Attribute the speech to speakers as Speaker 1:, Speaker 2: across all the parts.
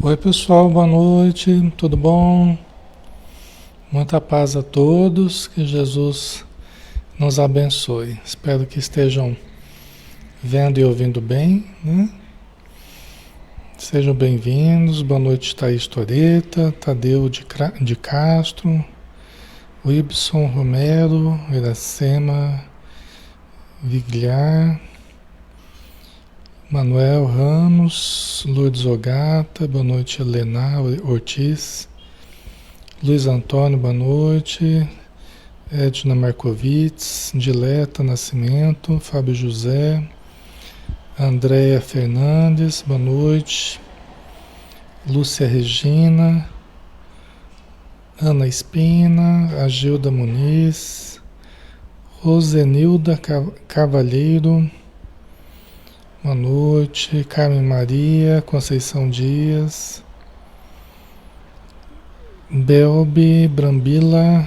Speaker 1: Oi pessoal, boa noite, tudo bom? Muita paz a todos, que Jesus nos abençoe. Espero que estejam vendo e ouvindo bem, né? Sejam bem-vindos, boa noite Thaís Toreta, Tadeu de Castro, Wibson Romero, Iracema Vigliar, Manuel Ramos, Lourdes Ogata, boa noite Helena Ortiz, Luiz Antônio, boa noite. Edna Marcovitz, Dileta Nascimento, Fábio José, Andréia Fernandes, boa noite. Lúcia Regina, Ana Espina, Agilda Muniz, Rosenilda Cavalheiro, boa noite. Carmen Maria, Conceição Dias, Belbi Brambila,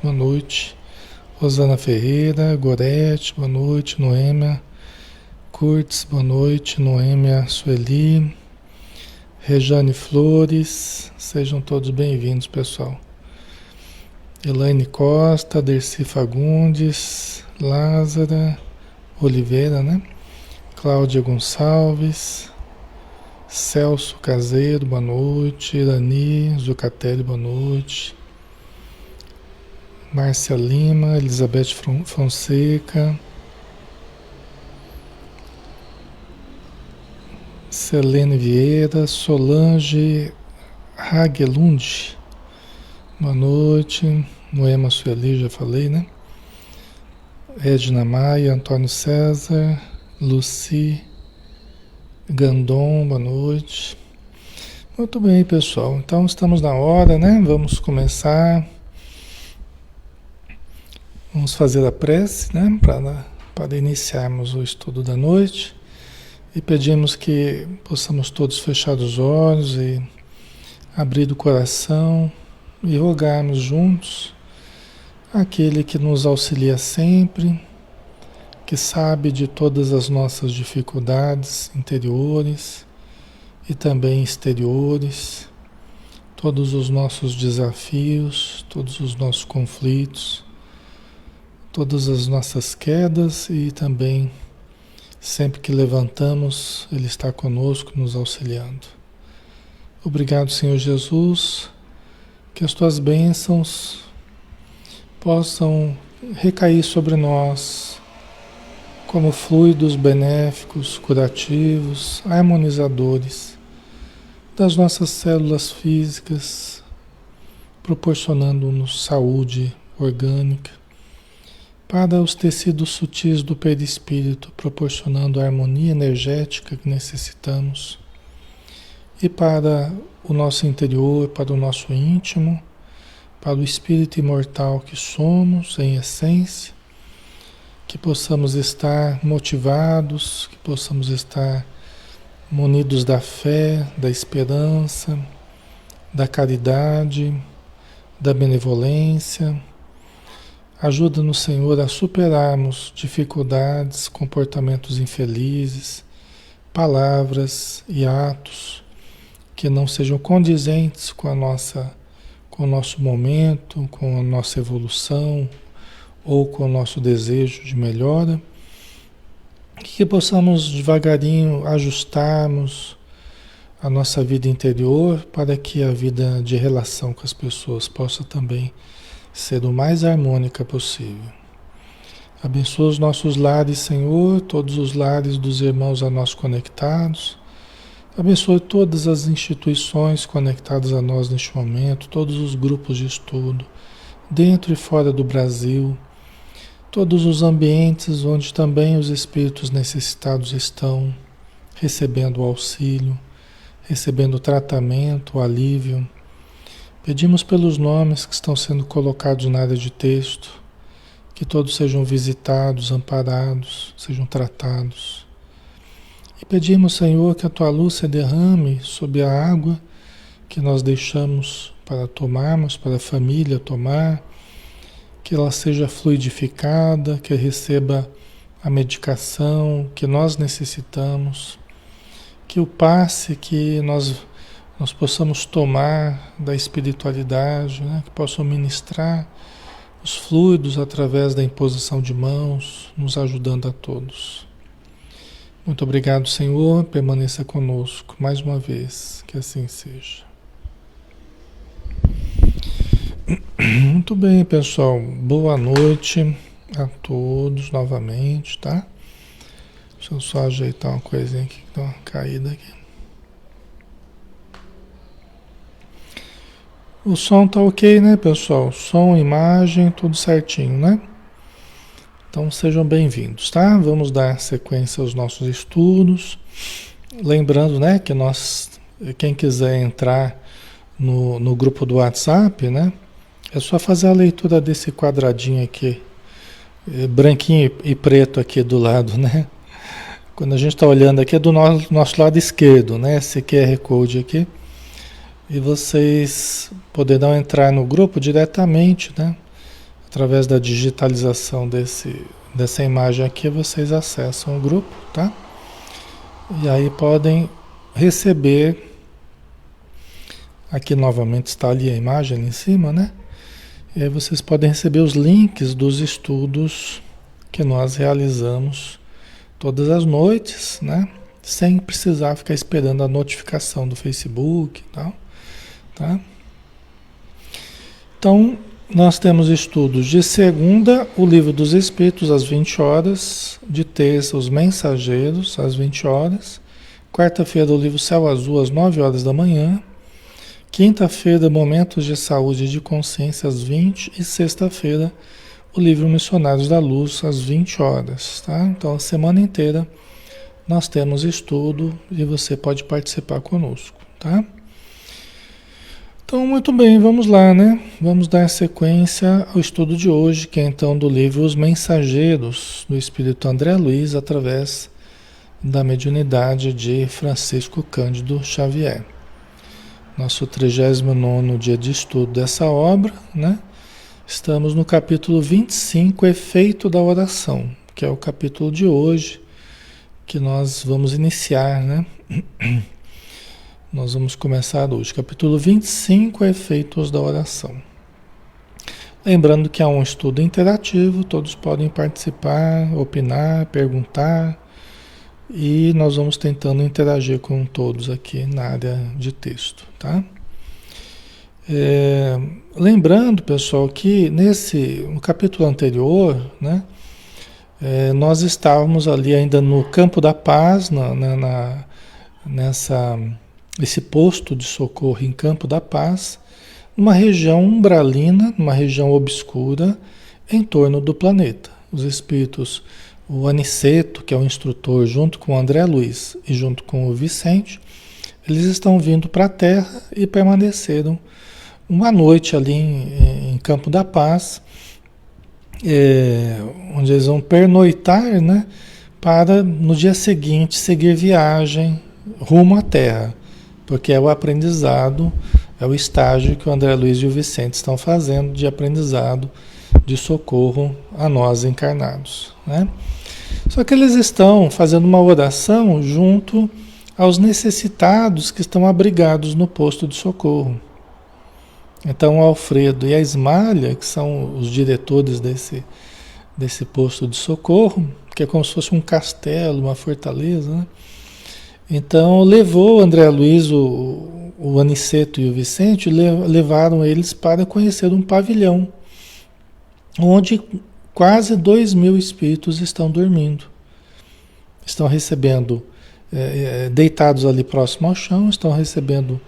Speaker 1: boa noite. Rosana Ferreira, Gorete, boa noite. Noêmia Curtis, boa noite. Noêmia Sueli, Rejane Flores, sejam todos bem-vindos, pessoal. Elaine Costa, Dercy Fagundes, Lázara Oliveira, né? Cláudia Gonçalves, Celso Caseiro, boa noite. Irani Zucatelli, boa noite. Márcia Lima, Elizabeth Fonseca, Selene Vieira, Solange Hagelund, boa noite. Noema Sueli, já falei, né? Edna Maia, Antônio César, Luci Gandon, boa noite. Muito bem, pessoal. Então estamos na hora, né? Vamos começar. Vamos fazer a prece, né, para iniciarmos o estudo da noite e pedimos que possamos todos fechar os olhos e abrir o coração e rogarmos juntos aquele que nos auxilia sempre, que sabe de todas as nossas dificuldades interiores e também exteriores, todos os nossos desafios, todos os nossos conflitos, todas as nossas quedas e também sempre que levantamos, Ele está conosco, nos auxiliando. Obrigado, Senhor Jesus, que as Tuas bênçãos possam recair sobre nós como fluidos benéficos, curativos, harmonizadores das nossas células físicas, proporcionando-nos saúde orgânica, para os tecidos sutis do perispírito, proporcionando a harmonia energética que necessitamos, e para o nosso interior, para o nosso íntimo, para o espírito imortal que somos em essência, que possamos estar motivados, que possamos estar munidos da fé, da esperança, da caridade, da benevolência. Ajuda-nos, Senhor, a superarmos dificuldades, comportamentos infelizes, palavras e atos que não sejam condizentes com com o nosso momento, com a nossa evolução ou com o nosso desejo de melhora. Que possamos devagarinho ajustarmos a nossa vida interior para que a vida de relação com as pessoas possa também ser o mais harmônica possível. Abençoa os nossos lares, Senhor, todos os lares dos irmãos a nós conectados. Abençoe todas as instituições conectadas a nós neste momento, todos os grupos de estudo, dentro e fora do Brasil, todos os ambientes onde também os espíritos necessitados estão recebendo o auxílio, recebendo o tratamento, o alívio. Pedimos pelos nomes que estão sendo colocados na área de texto, que todos sejam visitados, amparados, sejam tratados. E pedimos, Senhor, que a Tua luz se derrame sobre a água que nós deixamos para tomarmos, para a família tomar, que ela seja fluidificada, que receba a medicação que nós necessitamos, que o passe que nós nós possamos tomar da espiritualidade, né? Que possam ministrar os fluidos através da imposição de mãos, nos ajudando a todos. Muito obrigado, Senhor, permaneça conosco mais uma vez, que assim seja. Muito bem, pessoal, boa noite a todos novamente, tá? Deixa eu só ajeitar uma coisinha aqui, que dá uma caída aqui. O som tá ok, né, pessoal? Som, imagem, tudo certinho, né? Então sejam bem-vindos, tá? Vamos dar sequência aos nossos estudos. Lembrando, né, que quem quiser entrar no grupo do WhatsApp, né, é só fazer a leitura desse quadradinho aqui, branquinho e preto aqui do lado, né? Quando a gente está olhando aqui é do nosso lado esquerdo, né? Esse QR Code aqui. E vocês poderão entrar no grupo diretamente, né? Através da digitalização dessa imagem aqui, vocês acessam o grupo, tá? E aí podem receber, aqui novamente está ali a imagem ali em cima, né? E aí vocês podem receber os links dos estudos que nós realizamos todas as noites, né? Sem precisar ficar esperando a notificação do Facebook e tal, tá? Então, nós temos estudos de segunda, o Livro dos Espíritos, às 20 horas, de terça, os Mensageiros, às 20 horas, quarta-feira, o Livro Céu Azul, às 9 horas da manhã, quinta-feira, Momentos de Saúde e de Consciência, às 20, e sexta-feira, o Livro Missionários da Luz, às 20 horas, tá? Então, a semana inteira nós temos estudo e você pode participar conosco, tá? Então, muito bem, vamos lá, né? Vamos dar sequência ao estudo de hoje, que é então do livro Os Mensageiros, do Espírito André Luiz, através da mediunidade de Francisco Cândido Xavier. Nosso 39º dia de estudo dessa obra, né? Estamos no capítulo 25, Efeito da Oração, que é o capítulo de hoje, que nós vamos iniciar, né? Nós vamos começar hoje, capítulo 25, Efeitos da Oração. Lembrando que é um estudo interativo, todos podem participar, opinar, perguntar, e nós vamos tentando interagir com todos aqui na área de texto, tá? Lembrando, pessoal, que no capítulo anterior, né, nós estávamos ali ainda no Campo da Paz, esse posto de socorro em Campo da Paz, numa região umbralina, numa região obscura, em torno do planeta. Os espíritos, o Aniceto, que é o instrutor, junto com o André Luiz e junto com o Vicente, eles estão vindo para a Terra e permaneceram uma noite ali em Campo da Paz, onde eles vão pernoitar, né, para no dia seguinte seguir viagem rumo à Terra. Porque é o aprendizado, é o estágio que o André Luiz e o Vicente estão fazendo de aprendizado, de socorro a nós encarnados, né? Só que eles estão fazendo uma oração junto aos necessitados que estão abrigados no posto de socorro. Então o Alfredo e a Ismália, que são os diretores desse posto de socorro, que é como se fosse um castelo, uma fortaleza, né? Então levou o André Luiz, o Aniceto e o Vicente, levaram eles para conhecer um pavilhão, onde quase 2.000 espíritos estão dormindo. Estão recebendo, deitados ali próximo ao chão, estão recebendo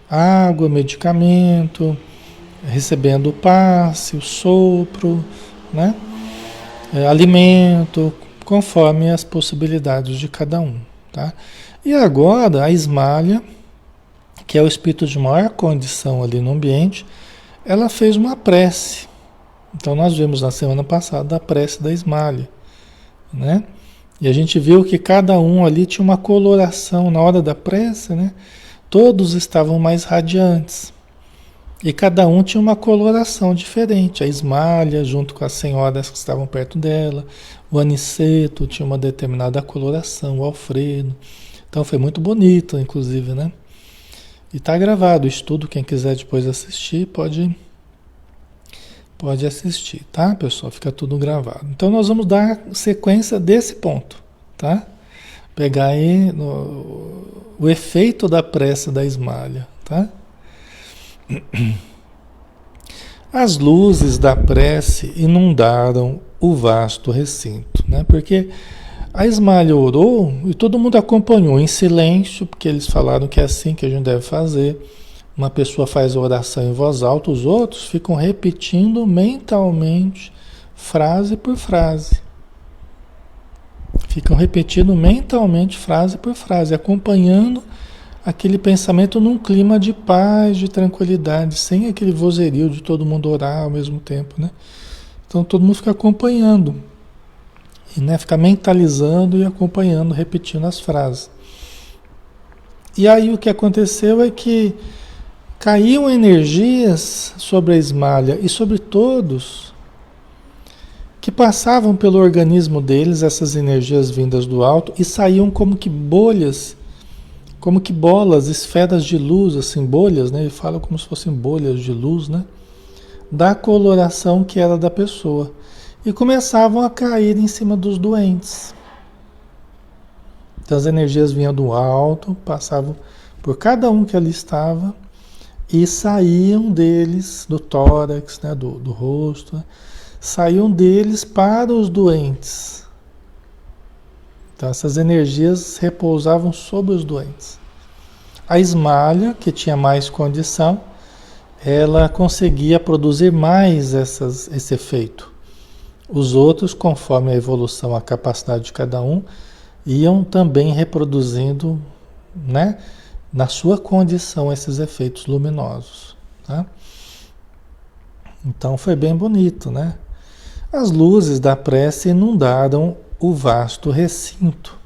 Speaker 1: água, medicamento, recebendo o passe, o sopro, né? Alimento, conforme as possibilidades de cada um, tá? E agora a Ismália, que é o espírito de maior condição ali no ambiente, ela fez uma prece. Então nós vimos na semana passada a prece da Ismália, né? E a gente viu que cada um ali tinha uma coloração na hora da prece, né? Todos estavam mais radiantes. E cada um tinha uma coloração diferente. A Ismália, junto com as senhoras que estavam perto dela, o Aniceto tinha uma determinada coloração, o Alfredo. Então foi muito bonito, inclusive, né? E está gravado o estudo, quem quiser depois assistir, pode assistir, tá, pessoal? Fica tudo gravado. Então nós vamos dar sequência desse ponto, tá? Pegar aí o efeito da prece da Ismália, tá? As luzes da prece inundaram o vasto recinto, né? Porque a Ismália orou e todo mundo acompanhou em silêncio, porque eles falaram que é assim que a gente deve fazer. Uma pessoa faz a oração em voz alta, os outros ficam repetindo mentalmente, frase por frase. Ficam repetindo mentalmente, frase por frase, acompanhando aquele pensamento num clima de paz, de tranquilidade, sem aquele vozerio de todo mundo orar ao mesmo tempo, né? Então todo mundo fica acompanhando, e, né, fica mentalizando e acompanhando, repetindo as frases. E aí o que aconteceu é que caíam energias sobre a Ismália e sobre todos que passavam pelo organismo deles, essas energias vindas do alto, e saíam como que bolhas, como que bolas, esferas de luz, assim, bolhas, né? Ele fala como se fossem bolhas de luz, né? Da coloração que era da pessoa. E começavam a cair em cima dos doentes. Então as energias vinham do alto, passavam por cada um que ali estava e saíam deles, do tórax, né? do rosto, né? Saíam deles para os doentes. Então essas energias repousavam sobre os doentes. A Ismália, que tinha mais condição, ela conseguia produzir mais esse efeito. Os outros, conforme a evolução, a capacidade de cada um, iam também reproduzindo, né, na sua condição esses efeitos luminosos. Tá? Então foi bem bonito, né? As luzes da prece inundaram o vasto recinto.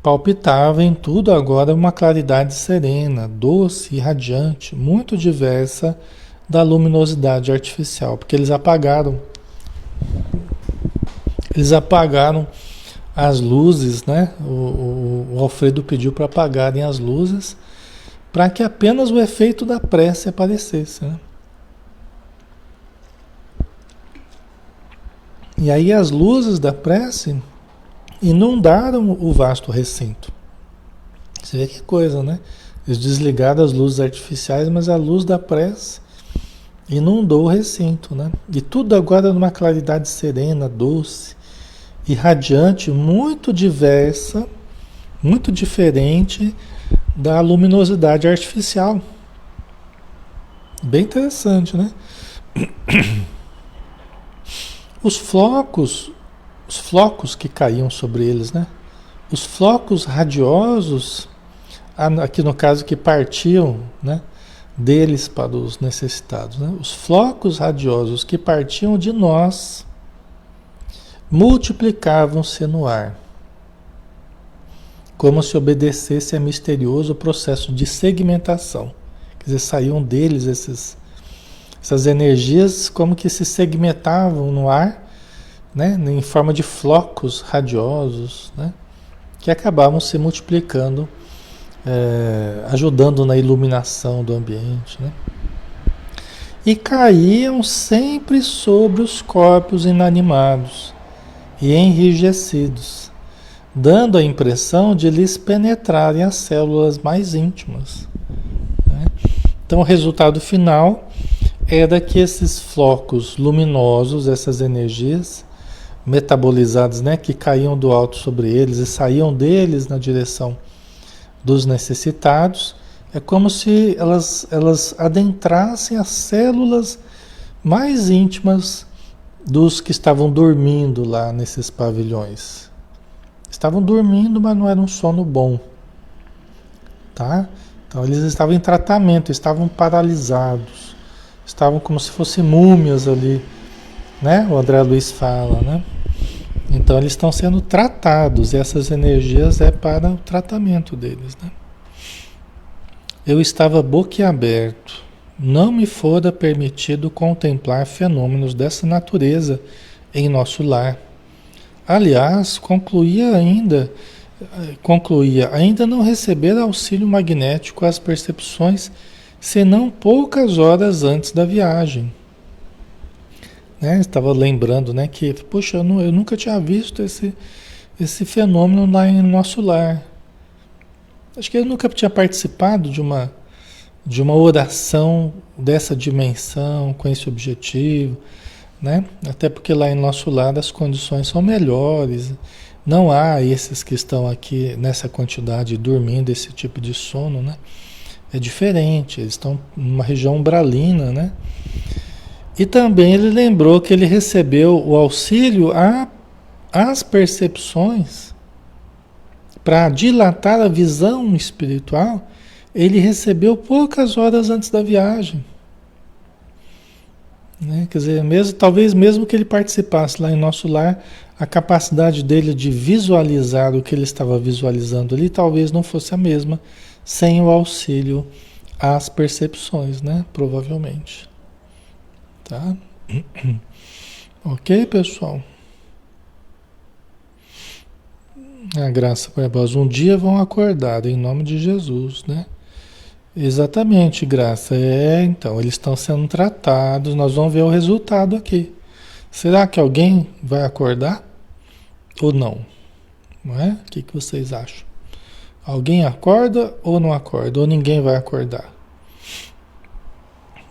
Speaker 1: Palpitava em tudo agora uma claridade serena, doce e radiante, muito diversa da luminosidade artificial, porque eles apagaram as luzes, né? O Alfredo pediu para apagarem as luzes, para que apenas o efeito da prece aparecesse, né? E aí as luzes da prece inundaram o vasto recinto. Você vê que coisa, né? Eles desligaram as luzes artificiais, mas a luz da prece inundou o recinto, né? E tudo agora numa claridade serena, doce e radiante, muito diversa, muito diferente da luminosidade artificial. Bem interessante, né? Os flocos que caíam sobre eles, né? Os flocos radiosos, aqui no caso que partiam, né, deles para os necessitados, né? Os flocos radiosos que partiam de nós multiplicavam-se no ar, como se obedecesse a misterioso processo de segmentação. Quer dizer, saíam deles essas energias como que se segmentavam no ar, né, em forma de flocos radiosos, né, que acabavam se multiplicando, ajudando na iluminação do ambiente, né? E caíam sempre sobre os corpos inanimados e enrijecidos, dando a impressão de lhes penetrarem as células mais íntimas, né? Então o resultado final era que esses flocos luminosos, essas energias metabolizadas, né, que caíam do alto sobre eles e saíam deles na direção dos necessitados, é como se elas adentrassem as células mais íntimas dos que estavam dormindo lá nesses pavilhões. Estavam dormindo, mas não era um sono bom, tá? Então eles estavam em tratamento, estavam paralisados, estavam como se fossem múmias ali, né? O André Luiz fala, né? Então eles estão sendo tratados, e essas energias é para o tratamento deles, né? Eu estava boquiaberto, não me fora permitido contemplar fenômenos dessa natureza em nosso lar. Aliás, concluía ainda concluía, ainda não receberam auxílio magnético às percepções, senão poucas horas antes da viagem. Né? Estava lembrando, né, que, poxa, eu nunca tinha visto esse fenômeno lá em nosso lar. Acho que eu nunca tinha participado de uma oração dessa dimensão, com esse objetivo, né? Até porque lá em nosso lar as condições são melhores, não há esses que estão aqui nessa quantidade dormindo esse tipo de sono, né? É diferente, eles estão numa região umbralina, né? E também ele lembrou que ele recebeu o auxílio às percepções para dilatar a visão espiritual. Ele recebeu poucas horas antes da viagem. Né? Quer dizer, talvez mesmo que ele participasse lá em nosso lar, a capacidade dele de visualizar o que ele estava visualizando ali talvez não fosse a mesma sem o auxílio às percepções, né? Provavelmente. Tá? Ok, pessoal? A graça para vós. Um dia vão acordar em nome de Jesus, né? Exatamente, Graça. Então, eles estão sendo tratados, nós vamos ver o resultado aqui. Será que alguém vai acordar? Ou não? Não é? O que vocês acham? Alguém acorda ou não acorda? Ou ninguém vai acordar?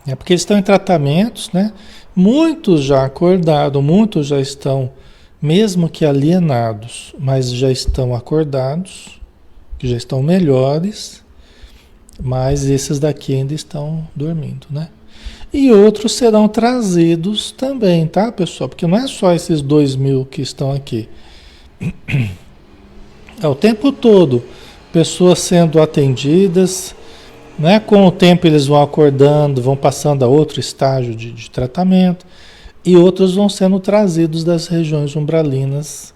Speaker 1: É porque eles estão em tratamentos, né? Muitos já acordaram, muitos já estão, mesmo que alienados, mas já estão acordados, que já estão melhores. Mas esses daqui ainda estão dormindo, né? E outros serão trazidos também, tá, pessoal? Porque não é só esses 2.000 que estão aqui. É o tempo todo, pessoas sendo atendidas, né? Com o tempo eles vão acordando, vão passando a outro estágio de tratamento, e outros vão sendo trazidos das regiões umbralinas,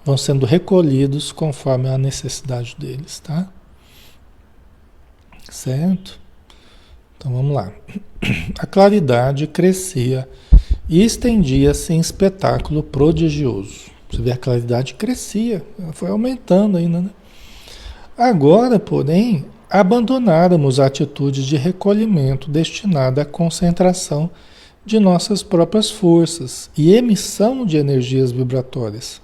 Speaker 1: vão sendo recolhidos conforme a necessidade deles, tá? Certo? Então vamos lá. A claridade crescia e estendia-se em espetáculo prodigioso. Você vê, a claridade crescia, ela foi aumentando ainda, né? Agora, porém, abandonáramos a atitude de recolhimento destinada à concentração de nossas próprias forças e emissão de energias vibratórias.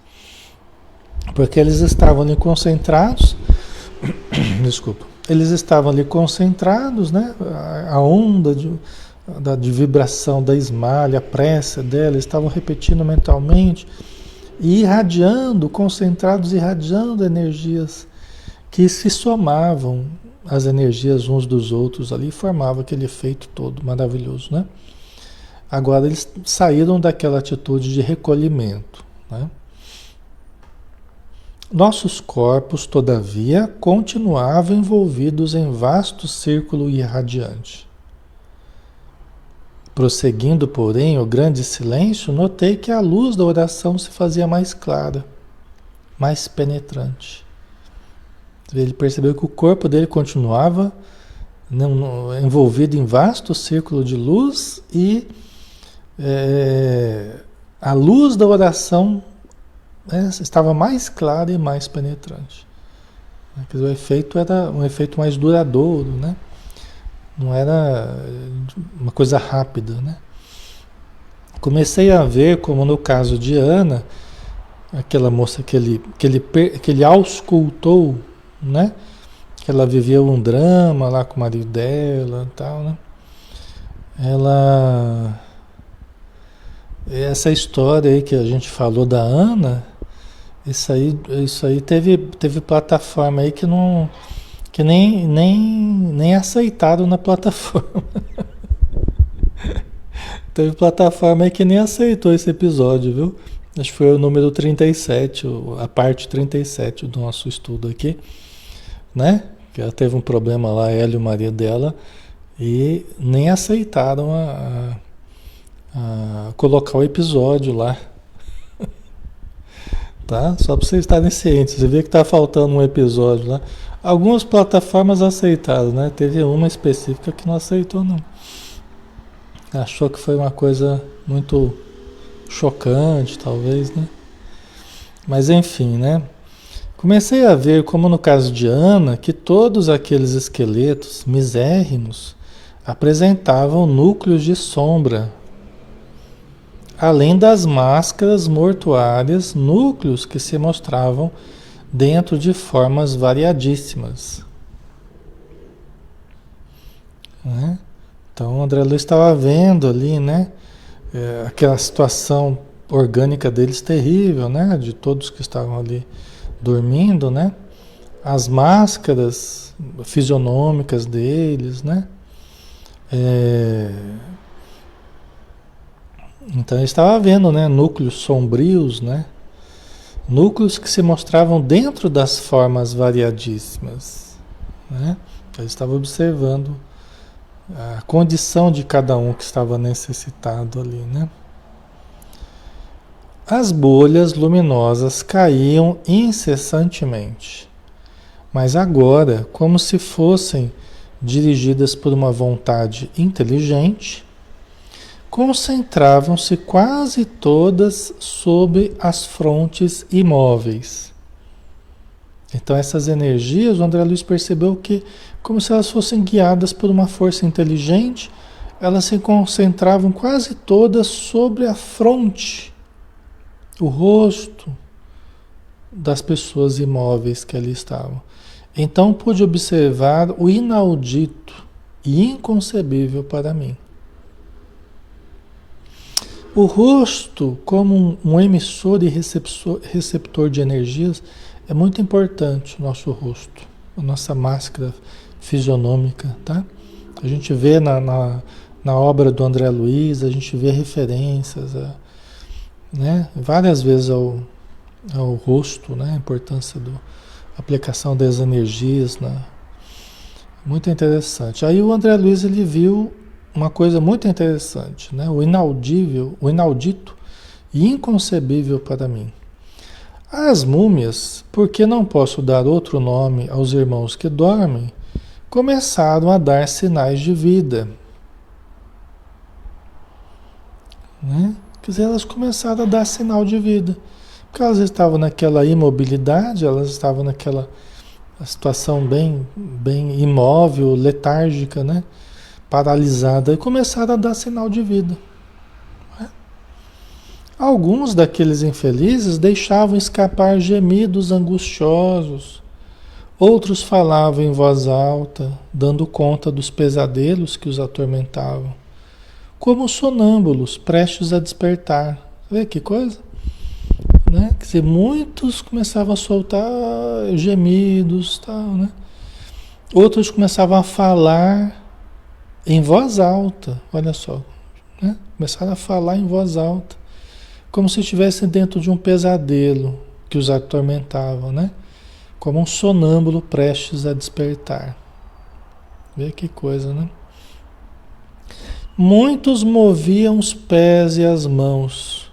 Speaker 1: Porque eles estavam ali concentrados, desculpa, eles estavam ali concentrados, né? A onda de vibração da esmalha, a prece dela, eles estavam repetindo mentalmente e irradiando, concentrados, irradiando energias que se somavam às energias uns dos outros ali e formavam aquele efeito todo maravilhoso, né? Agora eles saíram daquela atitude de recolhimento, né? Nossos corpos, todavia, continuavam envolvidos em vasto círculo irradiante. Prosseguindo, porém, o grande silêncio, notei que a luz da oração se fazia mais clara, mais penetrante. Ele percebeu que o corpo dele continuava envolvido em vasto círculo de luz e a luz da oração estava mais clara e mais penetrante. O efeito era um efeito mais duradouro, né? Não era uma coisa rápida, né? Comecei a ver, como no caso de Ana, aquela moça que ele auscultou, né? Que ela vivia um drama lá com o marido dela e tal, né? Essa história aí que a gente falou da Ana, isso aí teve plataforma aí que nem aceitaram na plataforma. Teve plataforma aí que nem aceitou esse episódio, viu? Acho que foi o número 37, a parte 37 do nosso estudo aqui, né? Que ela teve um problema lá, ela e o marido dela, e nem aceitaram a colocar o episódio lá. Tá? Só para vocês estarem cientes. Você vê que está faltando um episódio lá. Algumas plataformas aceitaram, né? Teve uma específica que não aceitou, não. Achou que foi uma coisa muito chocante, talvez, né? Mas enfim, né? Comecei a ver, como no caso de Ana, que todos aqueles esqueletos misérrimos apresentavam núcleos de sombra, além das máscaras mortuárias, núcleos que se mostravam dentro de formas variadíssimas. Né? Então, o André Luiz estava vendo ali, né, aquela situação orgânica deles terrível, né, de todos que estavam ali dormindo, né, as máscaras fisionômicas deles, né, então ele estava vendo, né, núcleos sombrios, né, núcleos que se mostravam dentro das formas variadíssimas, né, ele estava observando a condição de cada um que estava necessitado ali, né. As bolhas luminosas caíam incessantemente, mas agora, como se fossem dirigidas por uma vontade inteligente, concentravam-se quase todas sob as frontes imóveis. Então essas energias, o André Luiz percebeu que, como se elas fossem guiadas por uma força inteligente, elas se concentravam quase todas sobre a fronte, o rosto das pessoas imóveis que ali estavam. Então pude observar o inaudito e inconcebível para mim. O rosto, como um emissor e receptor de energias, é muito importante o nosso rosto, a nossa máscara fisionômica, tá? A gente vê na obra do André Luiz, a gente vê referências né, várias vezes ao rosto, né, a importância da aplicação das energias, né, muito interessante. Aí o André Luiz ele viu uma coisa muito interessante, né, o inaudível, o inaudito e inconcebível para mim. As múmias, porque não posso dar outro nome aos irmãos que dormem, começaram a dar sinais de vida, né? Quer dizer, elas começaram a dar sinal de vida. Porque elas estavam naquela imobilidade, elas estavam naquela situação bem imóvel, letárgica, né? Paralisada, e começaram a dar sinal de vida. Né? Alguns daqueles infelizes deixavam escapar gemidos angustiosos. Outros falavam em voz alta, dando conta dos pesadelos que os atormentavam. Como sonâmbulos, prestes a despertar. Vê que coisa? Né? Quer dizer, muitos começavam a soltar gemidos, tal, né? Outros começavam a falar em voz alta, olha só. Né? Começaram a falar em voz alta, como se estivessem dentro de um pesadelo que os atormentava, né? Como um sonâmbulo prestes a despertar. Vê que coisa, né? Muitos moviam os pés e as mãos,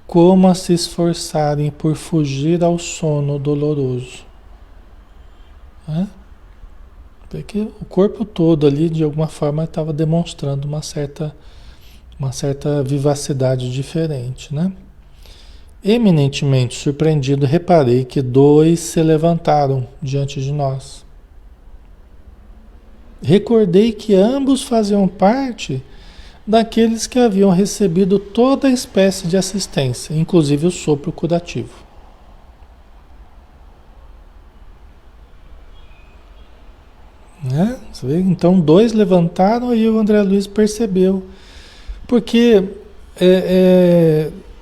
Speaker 1: como a se esforçarem por fugir ao sono doloroso. Né? Porque o corpo todo ali, de alguma forma, estava demonstrando uma certa vivacidade diferente, né? Eminentemente surpreendido, reparei que 2 se levantaram diante de nós. Recordei que ambos faziam parte daqueles que haviam recebido toda a espécie de assistência, inclusive o sopro curativo. Né? Então 2 levantaram e o André Luiz percebeu. Porque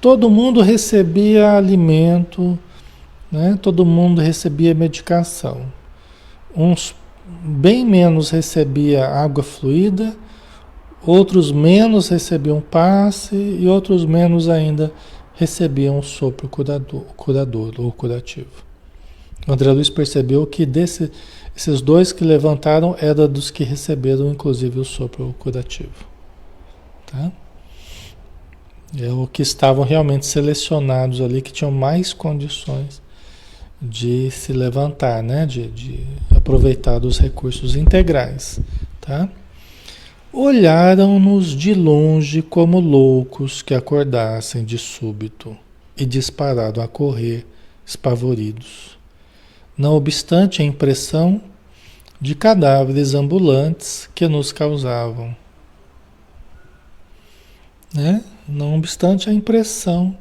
Speaker 1: todo mundo recebia alimento, né? Todo mundo recebia medicação. Uns bem menos recebia água fluida, outros menos recebiam passe e outros menos ainda recebiam sopro curador ou curativo. O André Luiz percebeu que esses 2 que levantaram eram dos que receberam inclusive o sopro curativo. Tá? É o que estavam realmente selecionados ali, que tinham mais condições de se levantar, né? De aproveitar dos recursos integrais. Tá? Olharam-nos de longe como loucos que acordassem de súbito e dispararam a correr, espavoridos. não obstante a impressão de cadáveres ambulantes que nos causavam, né? Não obstante a impressão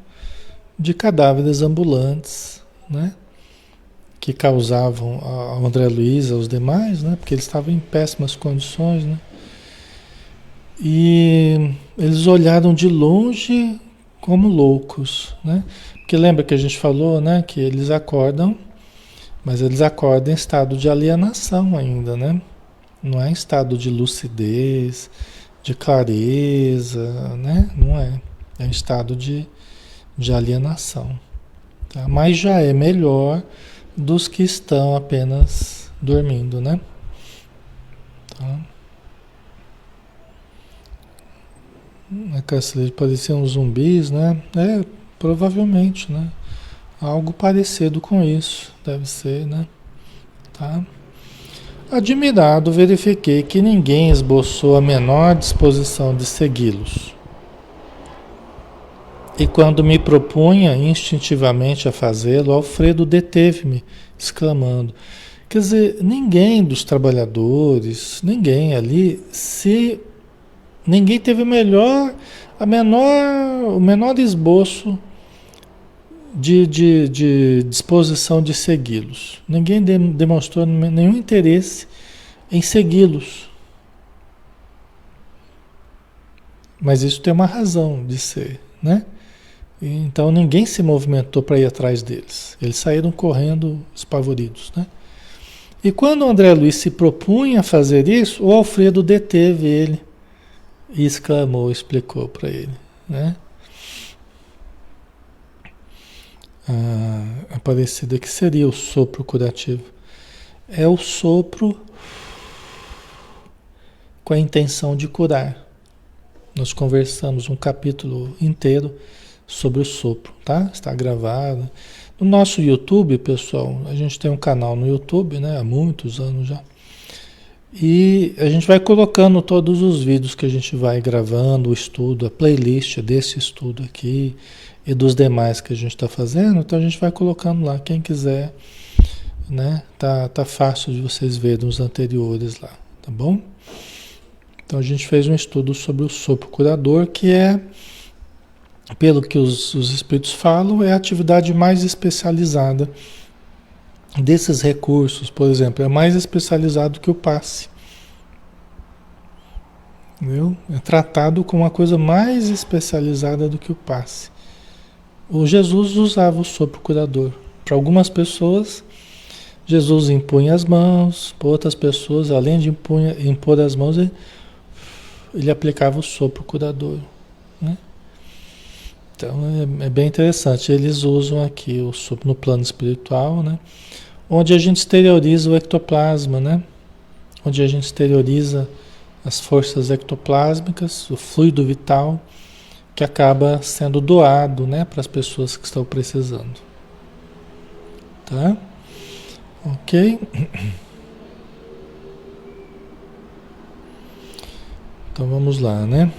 Speaker 1: de cadáveres ambulantes, né? Que causavam ao André Luiz, aos demais, né? Porque eles estavam em péssimas condições, né? E eles olharam de longe como loucos, né? Porque lembra que a gente falou, né? Que eles acordam, mas eles acordam em estado de alienação ainda, né? Não é em estado de lucidez, de clareza, né? Não é. É em estado de alienação. Tá? Mas já é melhor dos que estão apenas dormindo, né? Tá? Pareciam zumbis, né? É, provavelmente, né? Algo parecido com isso, deve ser, né? Tá? Admirado, verifiquei que ninguém esboçou a menor disposição de segui-los. E quando me propunha instintivamente a fazê-lo, Alfredo deteve-me, exclamando: quer dizer, ninguém dos trabalhadores, ninguém ali, se ninguém teve o menor esboço de disposição de segui-los. Ninguém demonstrou nenhum interesse em segui-los. Mas isso tem uma razão de ser, né? Então ninguém se movimentou para ir atrás deles. Eles saíram correndo espavoridos, né? E quando o André Luiz se propunha a fazer isso, o Alfredo deteve ele e exclamou, explicou para ele, né? A Aparecida, que seria o sopro curativo? É o sopro com a intenção de curar. Nós conversamos um capítulo inteiro sobre o sopro, tá? Está gravado. No nosso YouTube, pessoal, a gente tem um canal no YouTube, né? Há muitos anos já. E a gente vai colocando todos os vídeos que a gente vai gravando, o estudo, a playlist desse estudo aqui e dos demais que a gente está fazendo. Então a gente vai colocando lá, quem quiser, né? Tá fácil de vocês verem os anteriores lá, tá bom? Então a gente fez um estudo sobre o sopro curador, que é, pelo que os espíritos falam, é a atividade mais especializada desses recursos. Por exemplo, é mais especializado que o passe. Entendeu? É tratado como uma coisa mais especializada do que o passe. O Jesus usava o sopro curador. Para algumas pessoas, Jesus impunha as mãos. Para outras pessoas, além de impor as mãos, ele aplicava o sopro curador, né? Então é bem interessante. Eles usam aqui o sopro no plano espiritual, né? Onde a gente exterioriza o ectoplasma, né? Onde a gente exterioriza as forças ectoplásmicas, o fluido vital, que acaba sendo doado, né, para as pessoas que estão precisando. Tá? Ok? Então vamos lá, né?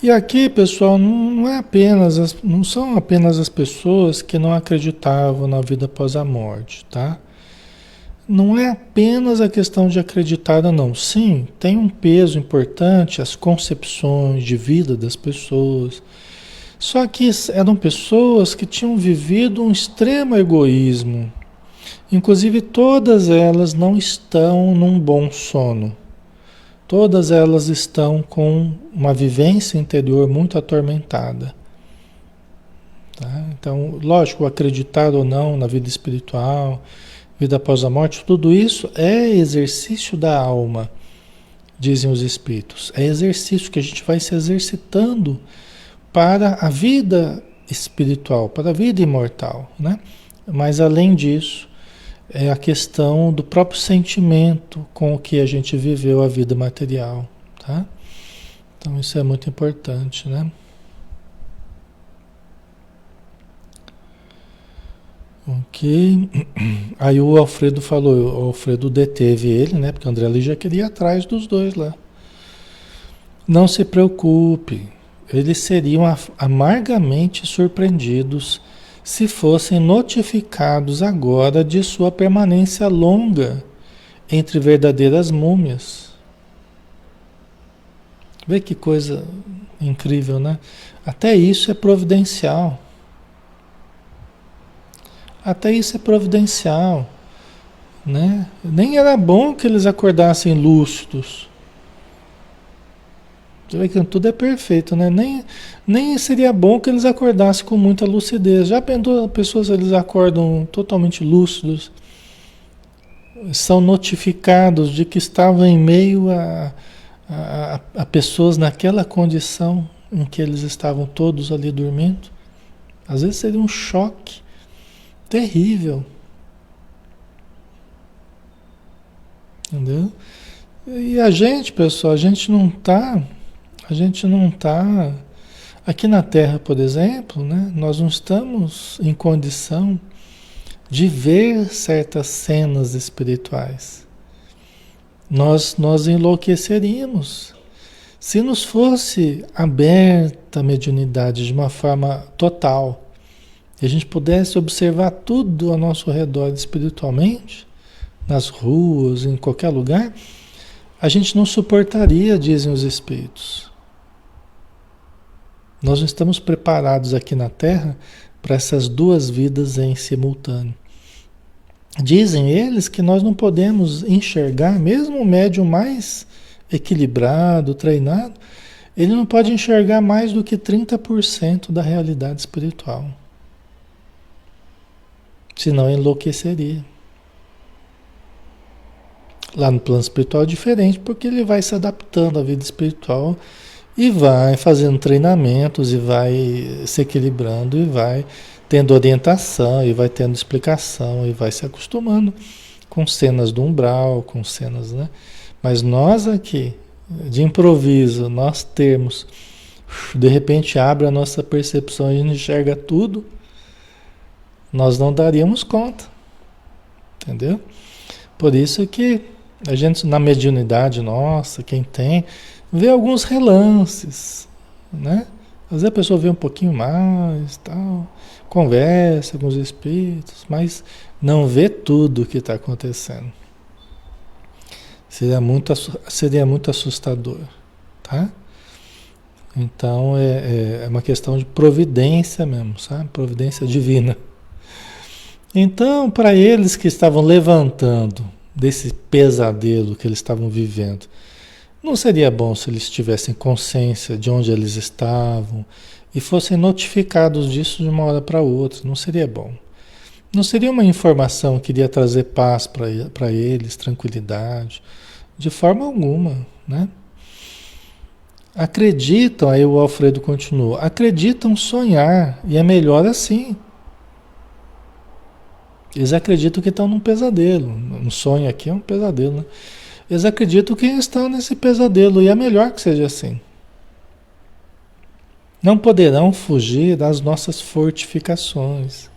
Speaker 1: E aqui, pessoal, não são apenas as pessoas que não acreditavam na vida após a morte, tá? Não é apenas a questão de acreditar ou não. Sim, tem um peso importante as concepções de vida das pessoas. Só que eram pessoas que tinham vivido um extremo egoísmo. Inclusive, todas elas não estão num bom sono. Todas elas estão com uma vivência interior muito atormentada. Tá? Então, lógico, acreditar ou não na vida espiritual, vida após a morte, tudo isso é exercício da alma, dizem os espíritos. É exercício que a gente vai se exercitando para a vida espiritual, para a vida imortal, né? Mas além disso, é a questão do próprio sentimento com o que a gente viveu a vida material, tá? Então isso é muito importante, né? Ok. Aí o Alfredo falou, o Alfredo deteve ele, né? Porque o André ali já queria ir atrás dos dois lá. Não se preocupe, eles seriam amargamente surpreendidos se fossem notificados agora de sua permanência longa entre verdadeiras múmias. Vê que coisa incrível, né? Até isso é providencial. Até isso é providencial, né? Nem era bom que eles acordassem lúcidos. Você vê que tudo é perfeito, né? Nem seria bom que eles acordassem com muita lucidez. Já pensou, pessoas eles acordam totalmente lúcidos, são notificados de que estavam em meio a pessoas naquela condição em que eles estavam todos ali dormindo. Às vezes seria um choque terrível. Entendeu? E a gente, pessoal, a gente não está aqui na Terra, por exemplo, né? Nós não estamos em condição de ver certas cenas espirituais. Nós enlouqueceríamos. Se nos fosse aberta a mediunidade de uma forma total, e a gente pudesse observar tudo ao nosso redor espiritualmente, nas ruas, em qualquer lugar, a gente não suportaria, dizem os espíritos. Nós não estamos preparados aqui na Terra para essas duas vidas em simultâneo. Dizem eles que nós não podemos enxergar, mesmo o médium mais equilibrado, treinado, ele não pode enxergar mais do que 30% da realidade espiritual. Senão enlouqueceria. Lá no plano espiritual é diferente, porque ele vai se adaptando à vida espiritual e vai fazendo treinamentos e vai se equilibrando e vai tendo orientação e vai tendo explicação e vai se acostumando com cenas do umbral, com cenas, né? Mas nós aqui, de improviso, nós temos, de repente abre a nossa percepção e a gente enxerga tudo, nós não daríamos conta, entendeu? Por isso que a gente, na mediunidade nossa, quem tem, vê alguns relances, né? Às vezes a pessoa vê um pouquinho mais, tal, conversa com os espíritos, mas não vê tudo o que está acontecendo. Seria muito assustador, tá? Então é uma questão de providência mesmo, sabe? Providência divina. Então, para eles que estavam levantando desse pesadelo que eles estavam vivendo, não seria bom se eles tivessem consciência de onde eles estavam e fossem notificados disso de uma hora para outra? Não seria bom. Não seria uma informação que iria trazer paz para eles, tranquilidade, de forma alguma, né? Acreditam, aí o Alfredo continua, acreditam sonhar e é melhor assim. Eles acreditam que estão num pesadelo. Um sonho aqui é um pesadelo, né? Eles acreditam que estão nesse pesadelo e é melhor que seja assim. Não poderão fugir das nossas fortificações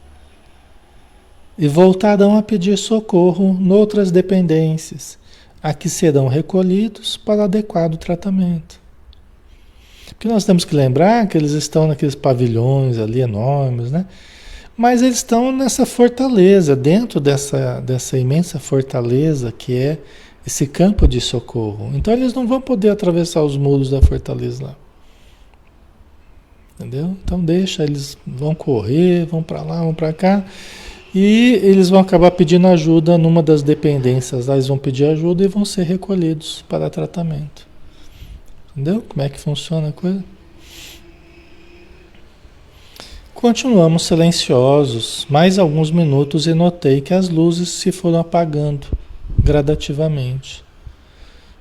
Speaker 1: e voltarão a pedir socorro noutras dependências, a que serão recolhidos para adequado tratamento. Porque nós temos que lembrar que eles estão naqueles pavilhões ali enormes, né? Mas eles estão nessa fortaleza, dentro dessa imensa fortaleza que é esse campo de socorro. Então eles não vão poder atravessar os muros da fortaleza lá. Entendeu? Então deixa, eles vão correr, vão para lá, vão para cá, e eles vão acabar pedindo ajuda numa das dependências lá, eles vão pedir ajuda e vão ser recolhidos para tratamento. Entendeu? Como é que funciona a coisa? Continuamos silenciosos mais alguns minutos e notei que as luzes se foram apagando gradativamente.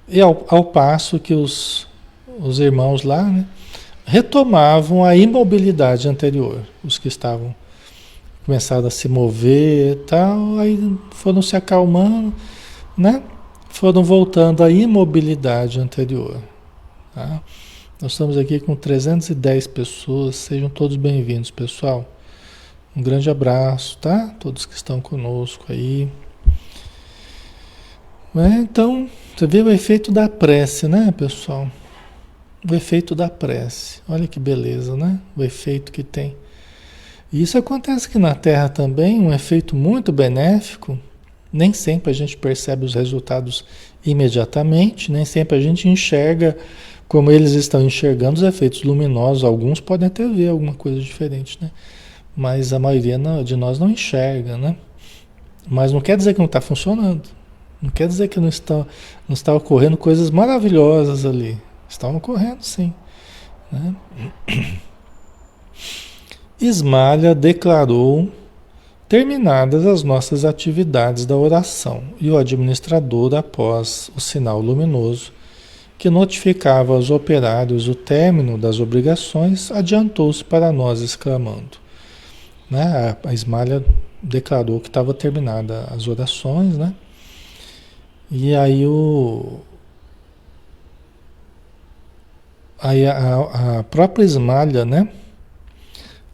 Speaker 1: E ao passo que os irmãos lá, né, retomavam a imobilidade anterior, os que estavam começaram a se mover e tal, aí foram se acalmando, né? Foram voltando à imobilidade anterior. Tá? Nós estamos aqui com 310 pessoas, sejam todos bem-vindos, pessoal. Um grande abraço, tá? Todos que estão conosco aí. Então, você vê o efeito da prece, né, pessoal? O efeito da prece. Olha que beleza, né? O efeito que tem. E isso acontece aqui na Terra também, um efeito muito benéfico. Nem sempre a gente percebe os resultados imediatamente, nem sempre a gente enxerga como eles estão enxergando os efeitos luminosos. Alguns podem até ver alguma coisa diferente, né? Mas a maioria de nós não enxerga, né? Mas não quer dizer que não está funcionando. Não quer dizer que não está ocorrendo coisas maravilhosas ali. Estão ocorrendo, sim. Né? Ismalha declarou terminadas as nossas atividades da oração e o administrador, após o sinal luminoso que notificava aos operários o término das obrigações, adiantou-se para nós exclamando. Né? A Ismalha declarou que estava terminada as orações, né? E aí a própria Ismalha, né?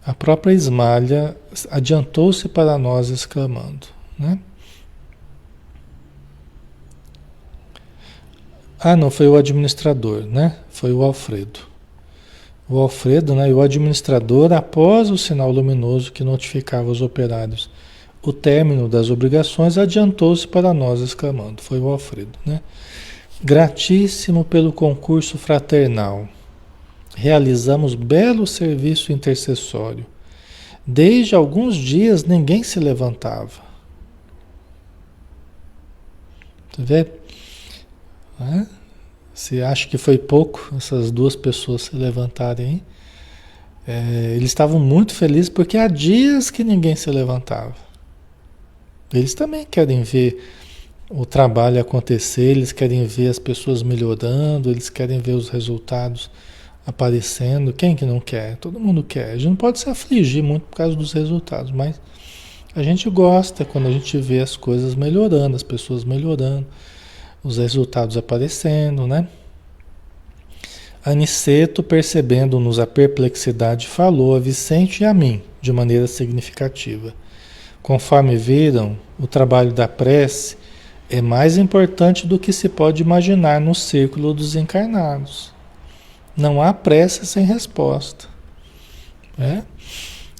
Speaker 1: A própria Ismalha adiantou-se para nós exclamando, né? Ah, não, foi o administrador, né? Foi o Alfredo. O Alfredo, né? E o administrador, após o sinal luminoso que notificava os operários o término das obrigações, adiantou-se para nós exclamando. Foi o Alfredo, né? Gratíssimo pelo concurso fraternal. Realizamos belo serviço intercessório. Desde alguns dias ninguém se levantava. Tá vendo? Você acha que foi pouco essas duas pessoas se levantarem aí? Eles estavam muito felizes porque há dias que ninguém se levantava. Eles também querem ver o trabalho acontecer, eles querem ver as pessoas melhorando, eles querem ver os resultados aparecendo. Quem que não quer? Todo mundo quer. A gente não pode se afligir muito por causa dos resultados, mas a gente gosta quando a gente vê as coisas melhorando, as pessoas melhorando, os resultados aparecendo, né? Aniceto, percebendo-nos a perplexidade, falou a Vicente e a mim, de maneira significativa. Conforme viram, o trabalho da prece é mais importante do que se pode imaginar no círculo dos encarnados. Não há prece sem resposta. Né?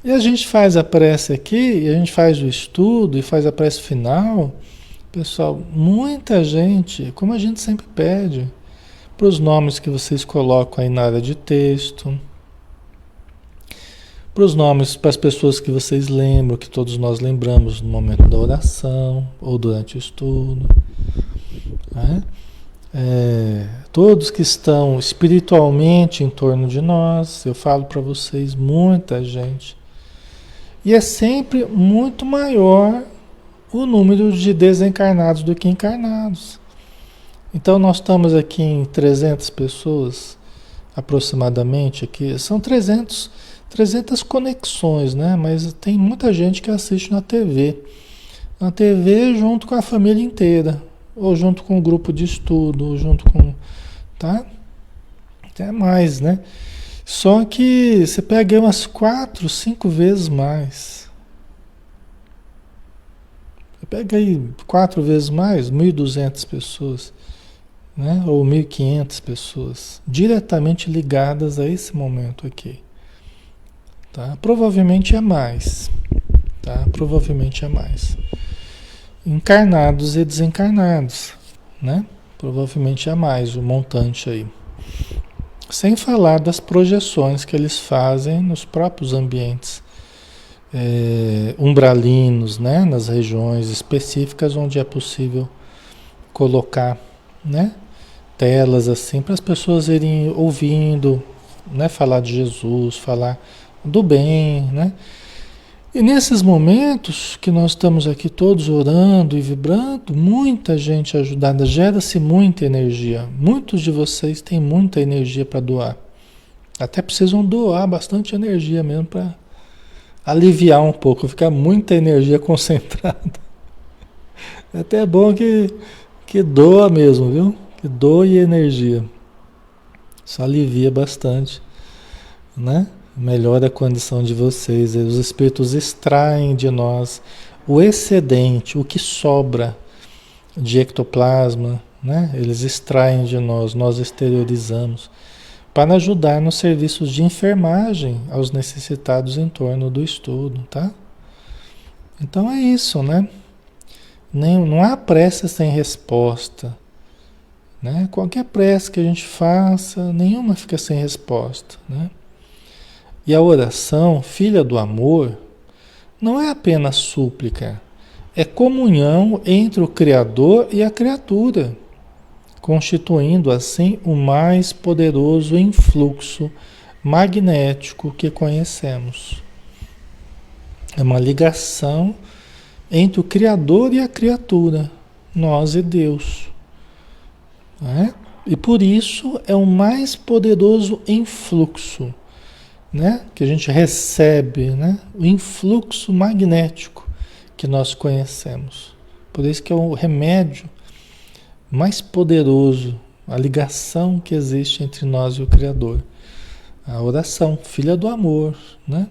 Speaker 1: E a gente faz a prece aqui, e a gente faz o estudo e faz a prece final. Pessoal, muita gente, como a gente sempre pede, para os nomes que vocês colocam aí na área de texto, para os nomes, para as pessoas que vocês lembram, que todos nós lembramos no momento da oração ou durante o estudo. Né? Todos que estão espiritualmente em torno de nós, eu falo para vocês, muita gente. E é sempre muito maior o número de desencarnados do que encarnados. Então nós estamos aqui em 300 pessoas, aproximadamente, aqui. São 300 conexões, né? Mas tem muita gente que assiste na TV. Na TV junto com a família inteira. Ou junto com o grupo de estudo, ou junto com... Tá? Até mais, né? Só que você pega aí umas 4, 5 vezes mais. Você pega aí 4 vezes mais, 1.200 pessoas. Né? Ou 1.500 pessoas diretamente ligadas a esse momento aqui. Tá? Provavelmente é mais. Tá? Provavelmente é mais. Encarnados e desencarnados. Né? Provavelmente é mais o montante aí. Sem falar das projeções que eles fazem nos próprios ambientes umbralinos, né? Nas regiões específicas onde é possível colocar, né? Telas assim para as pessoas irem ouvindo, né? Falar de Jesus, falar do bem, né? E nesses momentos que nós estamos aqui todos orando e vibrando, muita gente ajudada, gera-se muita energia. Muitos de vocês têm muita energia para doar. Até precisam doar bastante energia mesmo para aliviar um pouco, ficar muita energia concentrada. É até bom que doa mesmo, viu? Que doe energia. Isso alivia bastante, né? Melhora a condição de vocês. Os espíritos extraem de nós o excedente, o que sobra de ectoplasma, né? Eles extraem de nós, nós exteriorizamos para ajudar nos serviços de enfermagem aos necessitados em torno do estudo, tá? Então é isso, né? Não há prece sem resposta, né? Qualquer prece que a gente faça, nenhuma fica sem resposta, né? E a oração, filha do amor, não é apenas súplica, é comunhão entre o Criador e a criatura, constituindo assim o mais poderoso influxo magnético que conhecemos. É uma ligação entre o Criador e a criatura, nós e Deus, né? E por isso é o mais poderoso influxo, né? Que a gente recebe, né? O influxo magnético que nós conhecemos. Por isso que é o remédio mais poderoso, a ligação que existe entre nós e o Criador. A oração, filha do amor, né?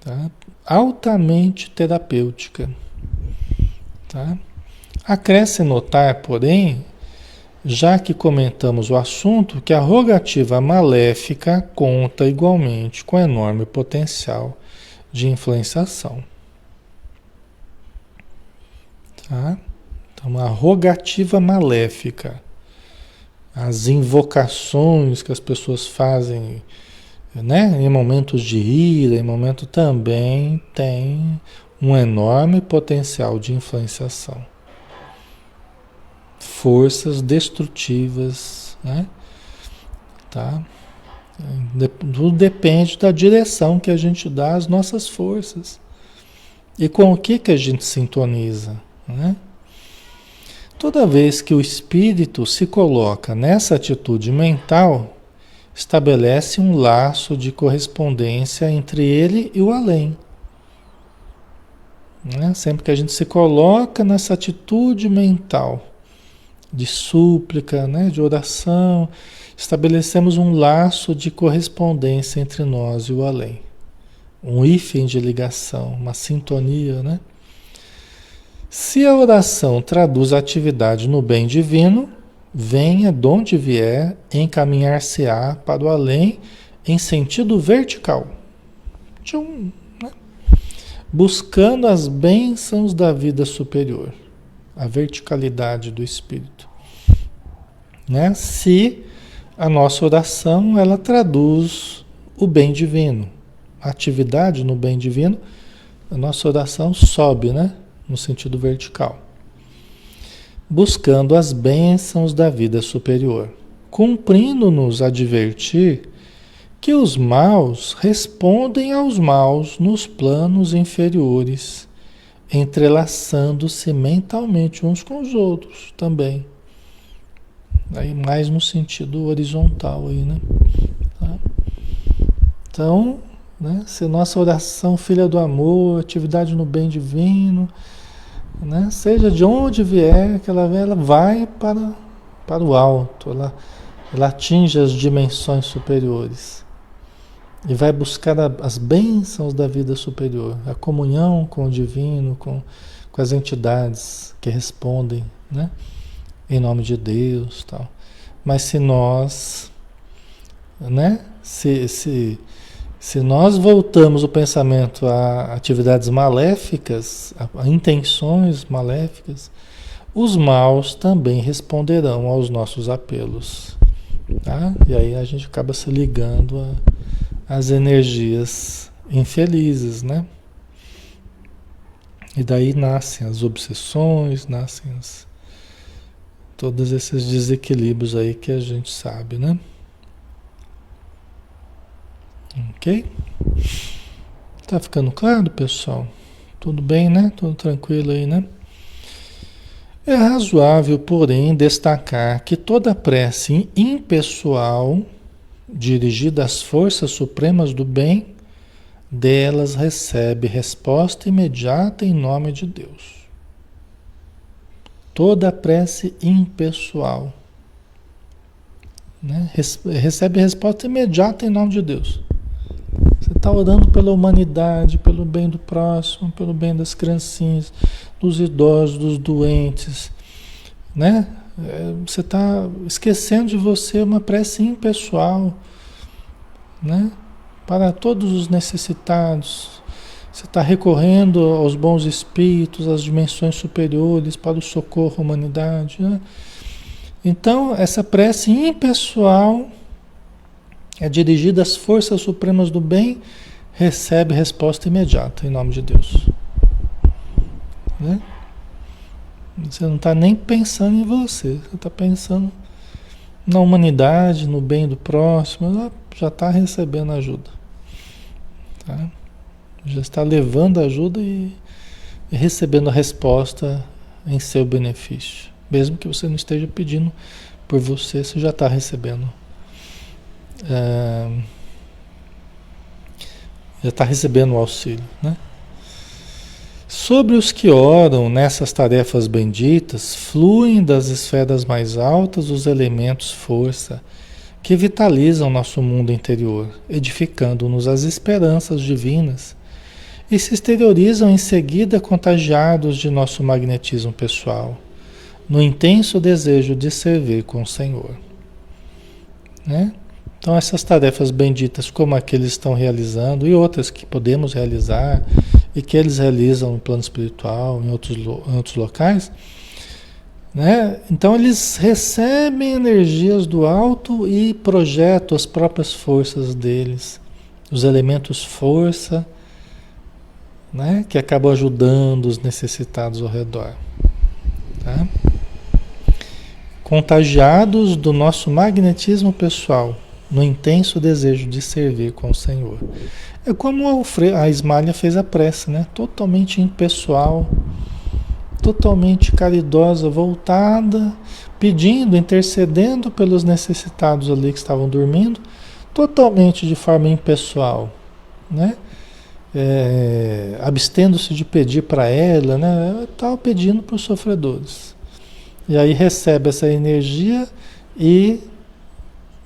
Speaker 1: Tá? Altamente terapêutica. Tá? Acresce notar, porém, já que comentamos o assunto, que a rogativa maléfica conta igualmente com enorme potencial de influenciação. Tá? Então, a rogativa maléfica, as invocações que as pessoas fazem, né, em momentos de ira, em momento também tem um enorme potencial de influenciação. Forças destrutivas, né? Tá? Tudo depende da direção que a gente dá às nossas forças. E com o que a gente sintoniza, né? Toda vez que o espírito se coloca nessa atitude mental, estabelece um laço de correspondência entre ele e o além. Né? Sempre que a gente se coloca nessa atitude mental de súplica, né? De oração, estabelecemos um laço de correspondência entre nós e o além. Um hífen de ligação, uma sintonia, né? Se a oração traduz a atividade no bem divino, venha de onde vier, encaminhar-se-á para o além em sentido vertical. Né? Buscando as bênçãos da vida superior, a verticalidade do espírito. Né? Se a nossa oração ela traduz o bem divino, a atividade no bem divino, a nossa oração sobe, né? No sentido vertical. Buscando as bênçãos da vida superior, cumprindo-nos advertir que os maus respondem aos maus nos planos inferiores, entrelaçando-se mentalmente uns com os outros também. Aí mais no sentido horizontal aí, né? Tá? Então, né, se nossa oração, filha do amor, atividade no bem divino, né, seja de onde vier, que ela vai para o alto, ela atinge as dimensões superiores e vai buscar as bênçãos da vida superior, a comunhão com o divino, com as entidades que respondem, né, em nome de Deus, tal. Mas se nós, né, se nós voltamos o pensamento a atividades maléficas, a intenções maléficas, os maus também responderão aos nossos apelos. Tá? E aí a gente acaba se ligando às energias infelizes, né? E daí nascem as obsessões, nascem todos esses desequilíbrios aí que a gente sabe, né? Ok? Tá ficando claro, pessoal? Tudo bem, né? Tudo tranquilo aí, né? É razoável, porém, destacar que toda prece impessoal dirigida às forças supremas do bem, delas recebe resposta imediata em nome de Deus. Toda prece impessoal, né? Recebe resposta imediata em nome de Deus. Você está orando pela humanidade, pelo bem do próximo, pelo bem das criancinhas, dos idosos, dos doentes, né? Você está esquecendo de você uma prece impessoal, né? Para todos os necessitados. Você está recorrendo aos bons espíritos, às dimensões superiores, para o socorro à humanidade, né? Então, essa prece impessoal é dirigida às forças supremas do bem, recebe resposta imediata, em nome de Deus. Né? Você não está nem pensando em você está pensando na humanidade, no bem do próximo, já está recebendo ajuda. Tá? Já está levando ajuda e recebendo a resposta em seu benefício. Mesmo que você não esteja pedindo por você, você já está recebendo. Já está recebendo o auxílio, né? Sobre os que oram nessas tarefas benditas, fluem das esferas mais altas os elementos força que vitalizam nosso mundo interior, edificando-nos as esperanças divinas e se exteriorizam em seguida contagiados de nosso magnetismo pessoal, no intenso desejo de servir com o Senhor. Né? Então essas tarefas benditas como a que eles estão realizando e outras que podemos realizar e que eles realizam no plano espiritual, em outros locais, né? Então eles recebem energias do alto e projetam as próprias forças deles, os elementos força, né? Que acabam ajudando os necessitados ao redor. Tá? Contagiados do nosso magnetismo pessoal, no intenso desejo de servir com o Senhor. É como a Ismália fez a prece, né? Totalmente impessoal, totalmente caridosa, voltada, pedindo, intercedendo pelos necessitados ali que estavam dormindo, totalmente de forma impessoal, né? Abstendo-se de pedir para ela, né? Ela estava pedindo para os sofredores. E aí recebe essa energia e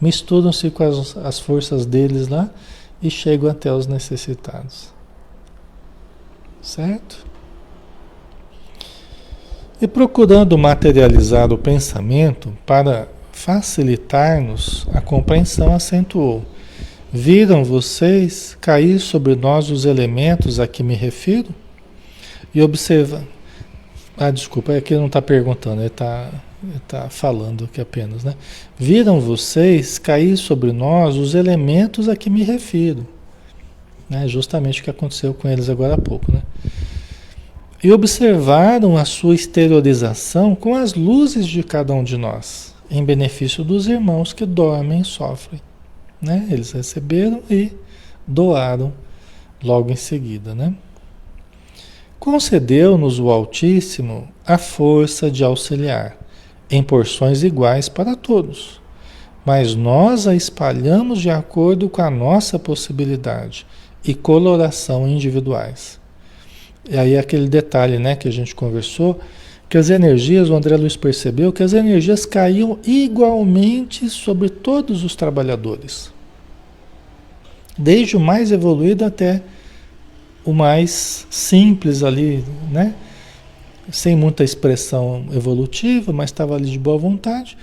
Speaker 1: misturam-se com as forças deles lá e chegam até os necessitados. Certo? E procurando materializar o pensamento para facilitar-nos a compreensão, acentuou: viram vocês cair sobre nós os elementos a que me refiro? E observa. Desculpa, aqui não está perguntando, ele está falando aqui apenas, né? Viram vocês cair sobre nós os elementos a que me refiro, né? Justamente o que aconteceu com eles agora há pouco, né? E observaram a sua exteriorização com as luzes de cada um de nós, em benefício dos irmãos que dormem e sofrem, né? Eles receberam e doaram logo em seguida, né? Concedeu-nos o Altíssimo a força de auxiliar, em porções iguais para todos, mas nós a espalhamos de acordo com a nossa possibilidade e coloração individuais. E aí aquele detalhe, né, que a gente conversou, que as energias, o André Luiz percebeu que as energias caíam igualmente sobre todos os trabalhadores, desde o mais evoluído até o mais simples ali, né? Sem muita expressão evolutiva, mas estava ali de boa vontade.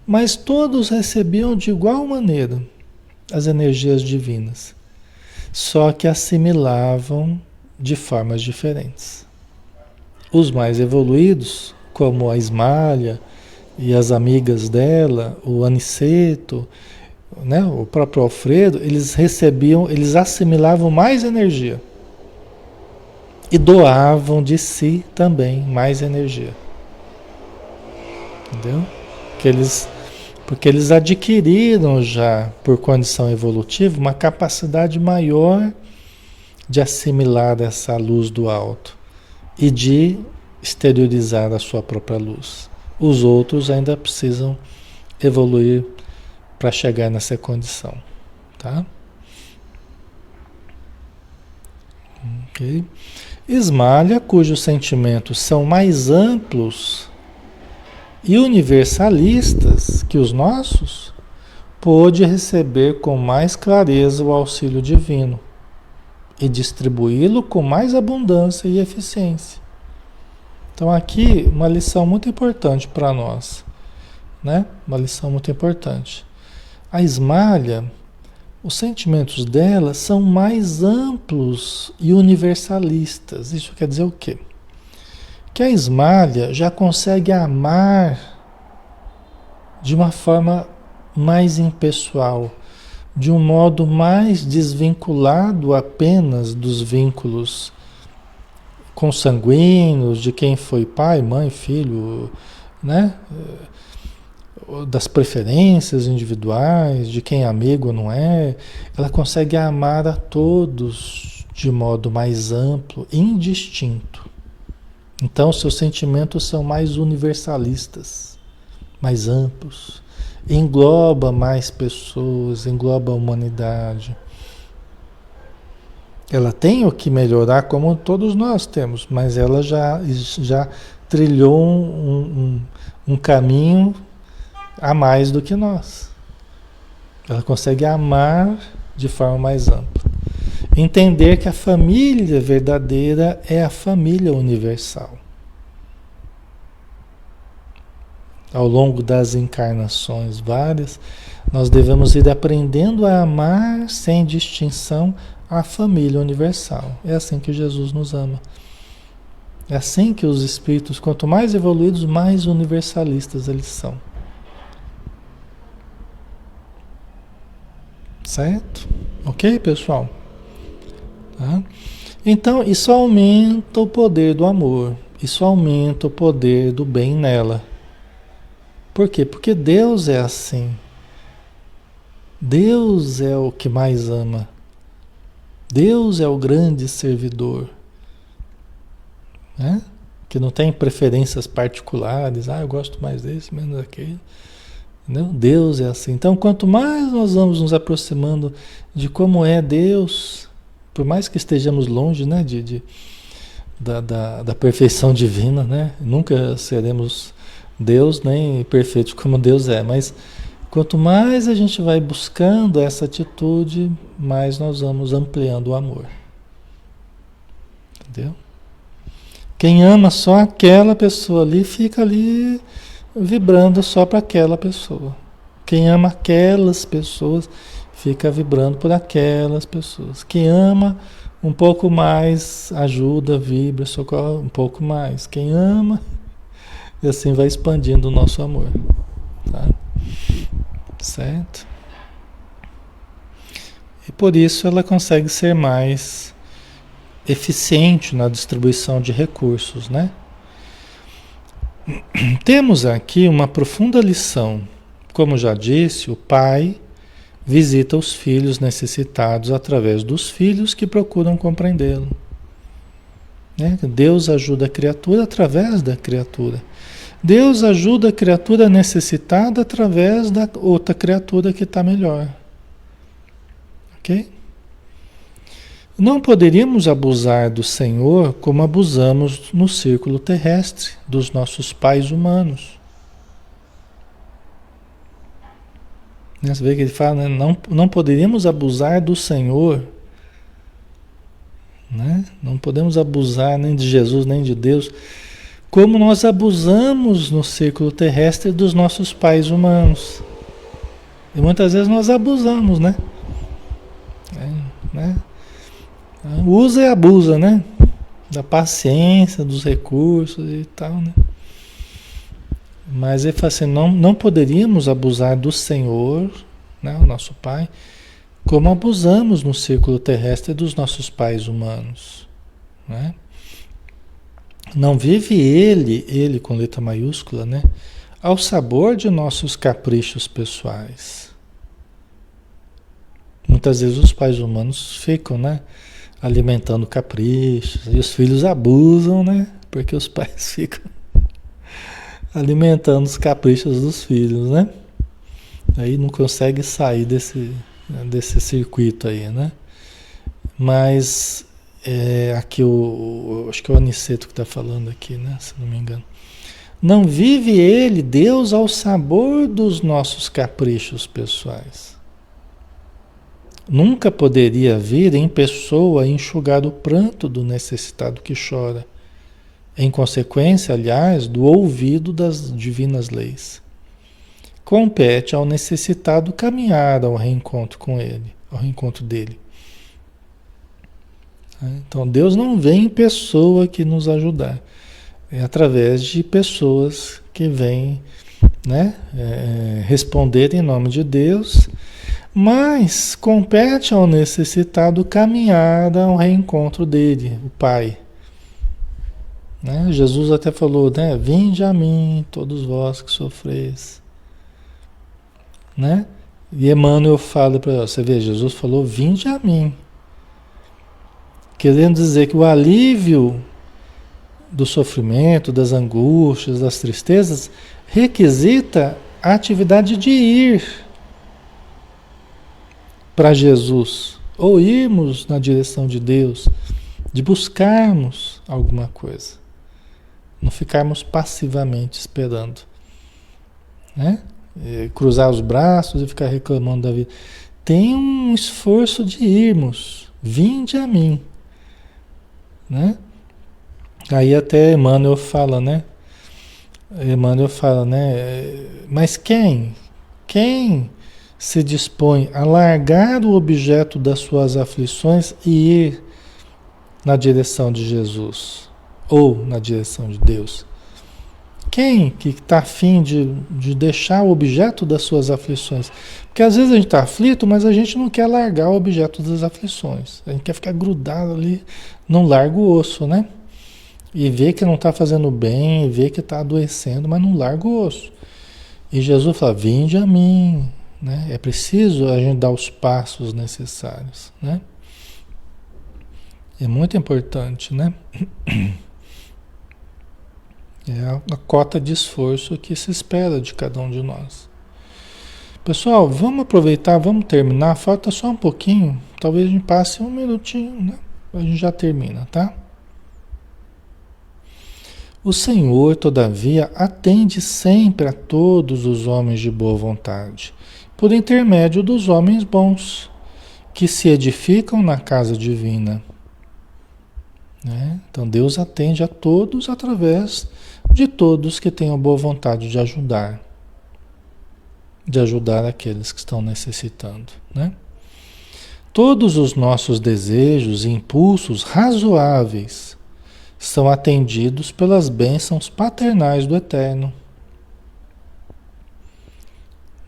Speaker 1: Mas todos recebiam de igual maneira as energias divinas, só que assimilavam de formas diferentes. Os mais evoluídos, como a Ismália e as amigas dela, o Aniceto, né? O próprio Alfredo, eles assimilavam mais energia. E doavam de si também mais energia. Entendeu? Porque eles adquiriram já, por condição evolutiva, uma capacidade maior de assimilar essa luz do alto e de exteriorizar a sua própria luz. Os outros ainda precisam evoluir para chegar nessa condição. Tá? Ok. Ismália, cujos sentimentos são mais amplos e universalistas que os nossos, pôde receber com mais clareza o auxílio divino e distribuí-lo com mais abundância e eficiência. Então aqui uma lição muito importante para nós. né? Uma lição muito importante. A esmalha, os sentimentos dela são mais amplos e universalistas. Isso quer dizer o quê? Que a esmalha já consegue amar de uma forma mais impessoal, de um modo mais desvinculado apenas dos vínculos consanguíneos, de quem foi pai, mãe, filho, né? Das preferências individuais, de quem é amigo ou não é. Ela consegue amar a todos de modo mais amplo, indistinto. Então, seus sentimentos são mais universalistas, mais amplos. Engloba mais pessoas, engloba a humanidade. Ela tem o que melhorar, como todos nós temos, mas ela já trilhou um caminho a mais do que nós. Ela consegue amar de forma mais ampla. Entender que a família verdadeira é a família universal. Ao longo das encarnações várias, nós devemos ir aprendendo a amar sem distinção a família universal. É assim que Jesus nos ama. É assim que os espíritos, quanto mais evoluídos, mais universalistas eles são. Certo? Ok, pessoal? Tá? Então, isso aumenta o poder do amor. Isso aumenta o poder do bem nela. Por quê? Porque Deus é assim. Deus é o que mais ama. Deus é o grande servidor. Né? Que não tem preferências particulares. Eu gosto mais desse, menos daquele. Entendeu? Deus é assim. Então, quanto mais nós vamos nos aproximando de como é Deus, por mais que estejamos longe, né, da perfeição divina, né? Nunca seremos Deus nem perfeitos como Deus é, mas quanto mais a gente vai buscando essa atitude, mais nós vamos ampliando o amor. Entendeu? Quem ama só aquela pessoa ali, fica ali vibrando só para aquela pessoa. Quem ama aquelas pessoas, fica vibrando por aquelas pessoas. Quem ama um pouco mais, ajuda, vibra, socorre um pouco mais. Quem ama, e assim vai expandindo o nosso amor. Tá? Certo? E por isso ela consegue ser mais eficiente na distribuição de recursos, né? Temos aqui uma profunda lição. Como já disse, o pai visita os filhos necessitados através dos filhos que procuram compreendê-lo. Né? Deus ajuda a criatura através da criatura. Deus ajuda a criatura necessitada através da outra criatura que está melhor. Ok? Não poderíamos abusar do Senhor como abusamos no círculo terrestre dos nossos pais humanos. Você vê que ele fala, né? Não poderíamos abusar do Senhor, né? Não podemos abusar nem de Jesus, nem de Deus, como nós abusamos no círculo terrestre dos nossos pais humanos. E muitas vezes nós abusamos, né? Né? Usa e abusa, né? Da paciência, dos recursos e tal, né? Mas ele fala assim, não poderíamos abusar do Senhor, né, o nosso Pai, como abusamos no círculo terrestre dos nossos pais humanos, né? Não vive ele com letra maiúscula, né, ao sabor de nossos caprichos pessoais. Muitas vezes os pais humanos ficam, né, alimentando caprichos, e os filhos abusam, né, porque os pais ficam alimentando os caprichos dos filhos, né? Aí não consegue sair desse circuito aí, né? Mas aqui acho que é o Aniceto que está falando aqui, né? Se não me engano. Não vive ele, Deus, ao sabor dos nossos caprichos pessoais. Nunca poderia vir em pessoa enxugar o pranto do necessitado que chora. Em consequência, aliás, do ouvido das divinas leis. compete ao necessitado caminhar ao reencontro com ele, ao reencontro dele. Então Deus não vem em pessoa aqui nos ajudar, é através de pessoas que vêm, né, responder em nome de Deus, mas compete ao necessitado caminhar ao reencontro dele, o Pai. Né? Jesus até falou, né, vinde a mim, todos vós que sofreis. Né? E Emmanuel fala para você ver, Jesus falou, vinde a mim. Querendo dizer que o alívio do sofrimento, das angústias, das tristezas, requisita a atividade de ir para Jesus, ou irmos na direção de Deus, de buscarmos alguma coisa, não ficarmos passivamente esperando, né? Cruzar os braços e ficar reclamando da vida. Tem um esforço de irmos, vinde a mim, né? Aí até Emmanuel fala, né? Mas quem se dispõe a largar o objeto das suas aflições e ir na direção de Jesus ou na direção de Deus? Quem que está afim de deixar o objeto das suas aflições? Porque às vezes a gente está aflito, mas a gente não quer largar o objeto das aflições. A gente quer ficar grudado ali, não larga o osso, né? E vê que não está fazendo bem, vê que está adoecendo, mas não larga o osso. E Jesus fala, vinde a mim, né? É preciso a gente dar os passos necessários, né? É muito importante, né? É a cota de esforço que se espera de cada um de nós. Pessoal, vamos aproveitar, vamos terminar. Falta só um pouquinho. Talvez a gente passe um minutinho, né? A gente já termina, tá? O Senhor, todavia, atende sempre a todos os homens de boa vontade, por intermédio dos homens bons, que se edificam na casa divina. Né? Então Deus atende a todos através de todos que tenham boa vontade de ajudar aqueles que estão necessitando, né? Todos os nossos desejos e impulsos razoáveis são atendidos pelas bênçãos paternais do Eterno.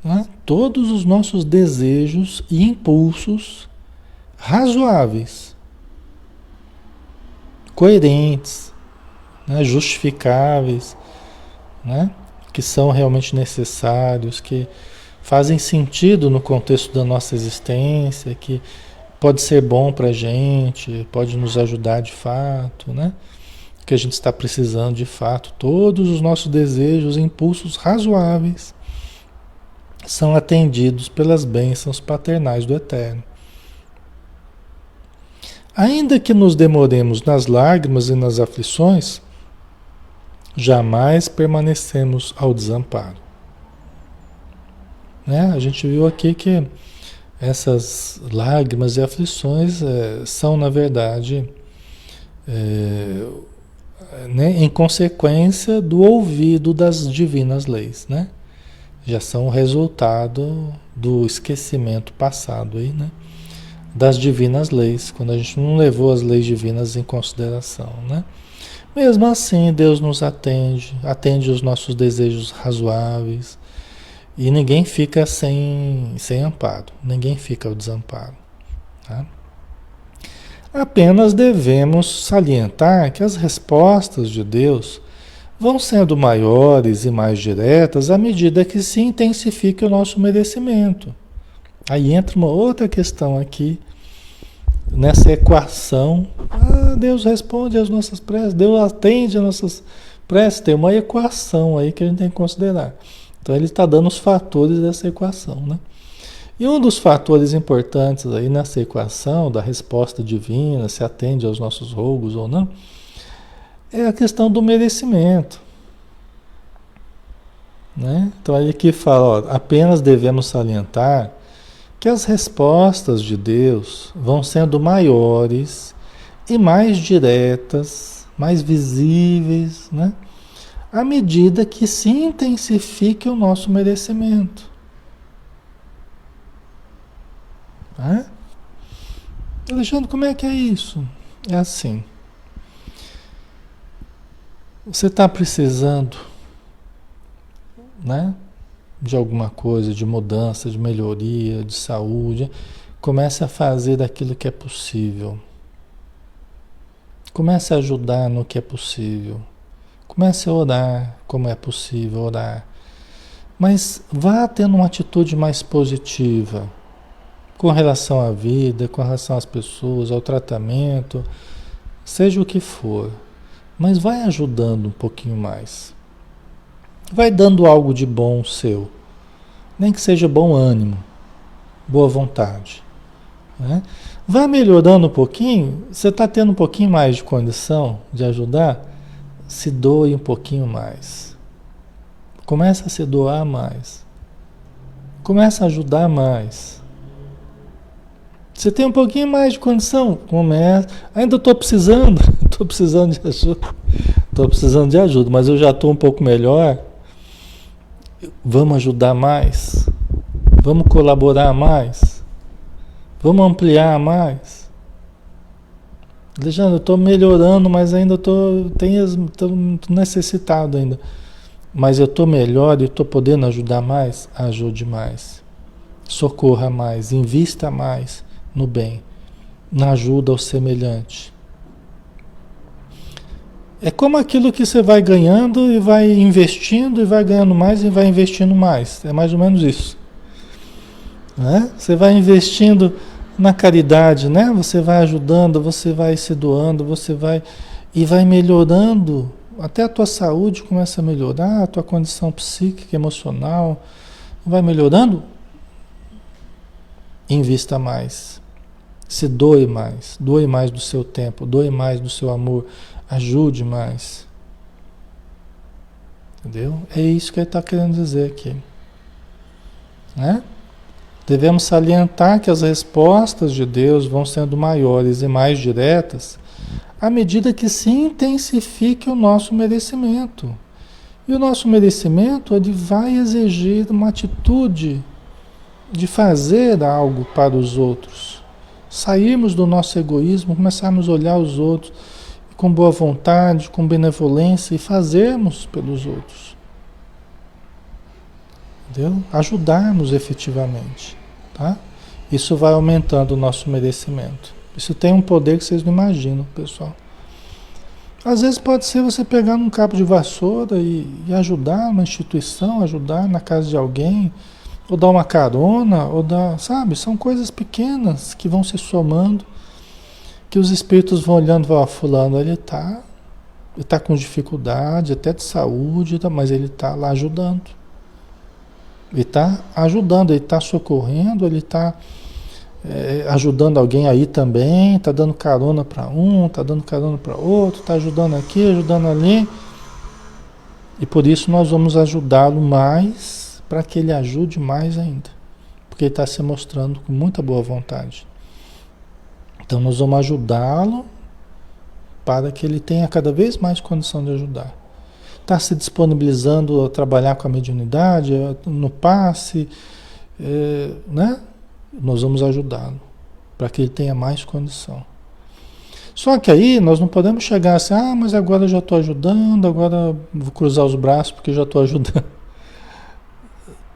Speaker 1: Né? Todos os nossos desejos e impulsos razoáveis, coerentes, né? Justificáveis, né? Que são realmente necessários, que fazem sentido no contexto da nossa existência, que pode ser bom para a gente, pode nos ajudar de fato, né? Que a gente está precisando de fato. Todos os nossos desejos e impulsos razoáveis são atendidos pelas bênçãos paternais do Eterno. Ainda que nos demoremos nas lágrimas e nas aflições, jamais permanecemos ao desamparo. Né? A gente viu aqui que essas lágrimas e aflições são, na verdade, né, em consequência do ouvido das divinas leis, né? Já são o resultado do esquecimento passado aí, né? Das divinas leis, quando a gente não levou as leis divinas em consideração, né? Mesmo assim, Deus nos atende os nossos desejos razoáveis, e ninguém fica sem amparo, ninguém fica ao desamparo. Tá? Apenas devemos salientar que as respostas de Deus vão sendo maiores e mais diretas à medida que se intensifica o nosso merecimento. Aí entra uma outra questão aqui, nessa equação. Deus responde às nossas preces, Deus atende às nossas preces. Tem uma equação aí que a gente tem que considerar. Então ele está dando os fatores dessa equação, né? E um dos fatores importantes aí nessa equação da resposta divina, se atende aos nossos rogos ou não, é a questão do merecimento. Né? Então ele aqui fala, ó, apenas devemos salientar que as respostas de Deus vão sendo maiores e mais diretas, mais visíveis, né? à medida que se intensifique o nosso merecimento. Tá? Alexandre, como é que é isso? É assim. Você está precisando, né, de alguma coisa, de mudança, de melhoria, de saúde. Comece a fazer daquilo que é possível. Comece a ajudar no que é possível. Comece a orar como é possível orar. Mas vá tendo uma atitude mais positiva com relação à vida, com relação às pessoas, ao tratamento, seja o que for. Mas vai ajudando um pouquinho mais. Vai dando algo de bom seu. Nem que seja bom ânimo, boa vontade. Né? Vai melhorando um pouquinho, você está tendo um pouquinho mais de condição de ajudar, se doe um pouquinho mais. Começa a se doar mais. Começa a ajudar mais. Você tem um pouquinho mais de condição, começa. Ainda estou precisando, estou precisando de ajuda. Estou precisando de ajuda, mas eu já estou um pouco melhor. Vamos ajudar mais. Vamos colaborar mais. Vamos ampliar mais. Alexandre, eu estou melhorando, mas ainda estou necessitado ainda. Mas eu estou melhor e estou podendo ajudar mais? Ajude mais. Socorra mais, invista mais no bem, na ajuda ao semelhante. É como aquilo que você vai ganhando e vai investindo e vai ganhando mais e vai investindo mais. É mais ou menos isso. Né? Você vai investindo na caridade, né? Você vai ajudando, você vai se doando, você vai e vai melhorando. Até a tua saúde começa a melhorar, a tua condição psíquica, emocional vai melhorando. Invista mais. Se doe mais do seu tempo, doe mais do seu amor, ajude mais. Entendeu? É isso que ele está querendo dizer aqui. Né? Devemos salientar que as respostas de Deus vão sendo maiores e mais diretas à medida que se intensifique o nosso merecimento. E o nosso merecimento ele vai exigir uma atitude de fazer algo para os outros. Sairmos do nosso egoísmo, começarmos a olhar os outros com boa vontade, com benevolência e fazermos pelos outros. Entendeu? Ajudarmos efetivamente. Tá? Isso vai aumentando o nosso merecimento. Isso tem um poder que vocês não imaginam, pessoal. Às vezes pode ser você pegar num cabo de vassoura e ajudar uma instituição, ajudar na casa de alguém, ou dar uma carona, ou dar, sabe? São coisas pequenas que vão se somando, que os espíritos vão olhando e falam, fulano, ele tá com dificuldade, até de saúde, mas ele está lá ajudando. Ele está ajudando, ele está socorrendo, ele está ajudando alguém aí também, está dando carona para um, está dando carona para outro, está ajudando aqui, ajudando ali. E por isso nós vamos ajudá-lo mais, para que ele ajude mais ainda. Porque ele está se mostrando com muita boa vontade. Então nós vamos ajudá-lo para que ele tenha cada vez mais condição de ajudar. Está se disponibilizando a trabalhar com a mediunidade, no passe, né? Nós vamos ajudá-lo para que ele tenha mais condição. Só que aí nós não podemos chegar assim, mas agora eu já estou ajudando, agora vou cruzar os braços porque já estou ajudando.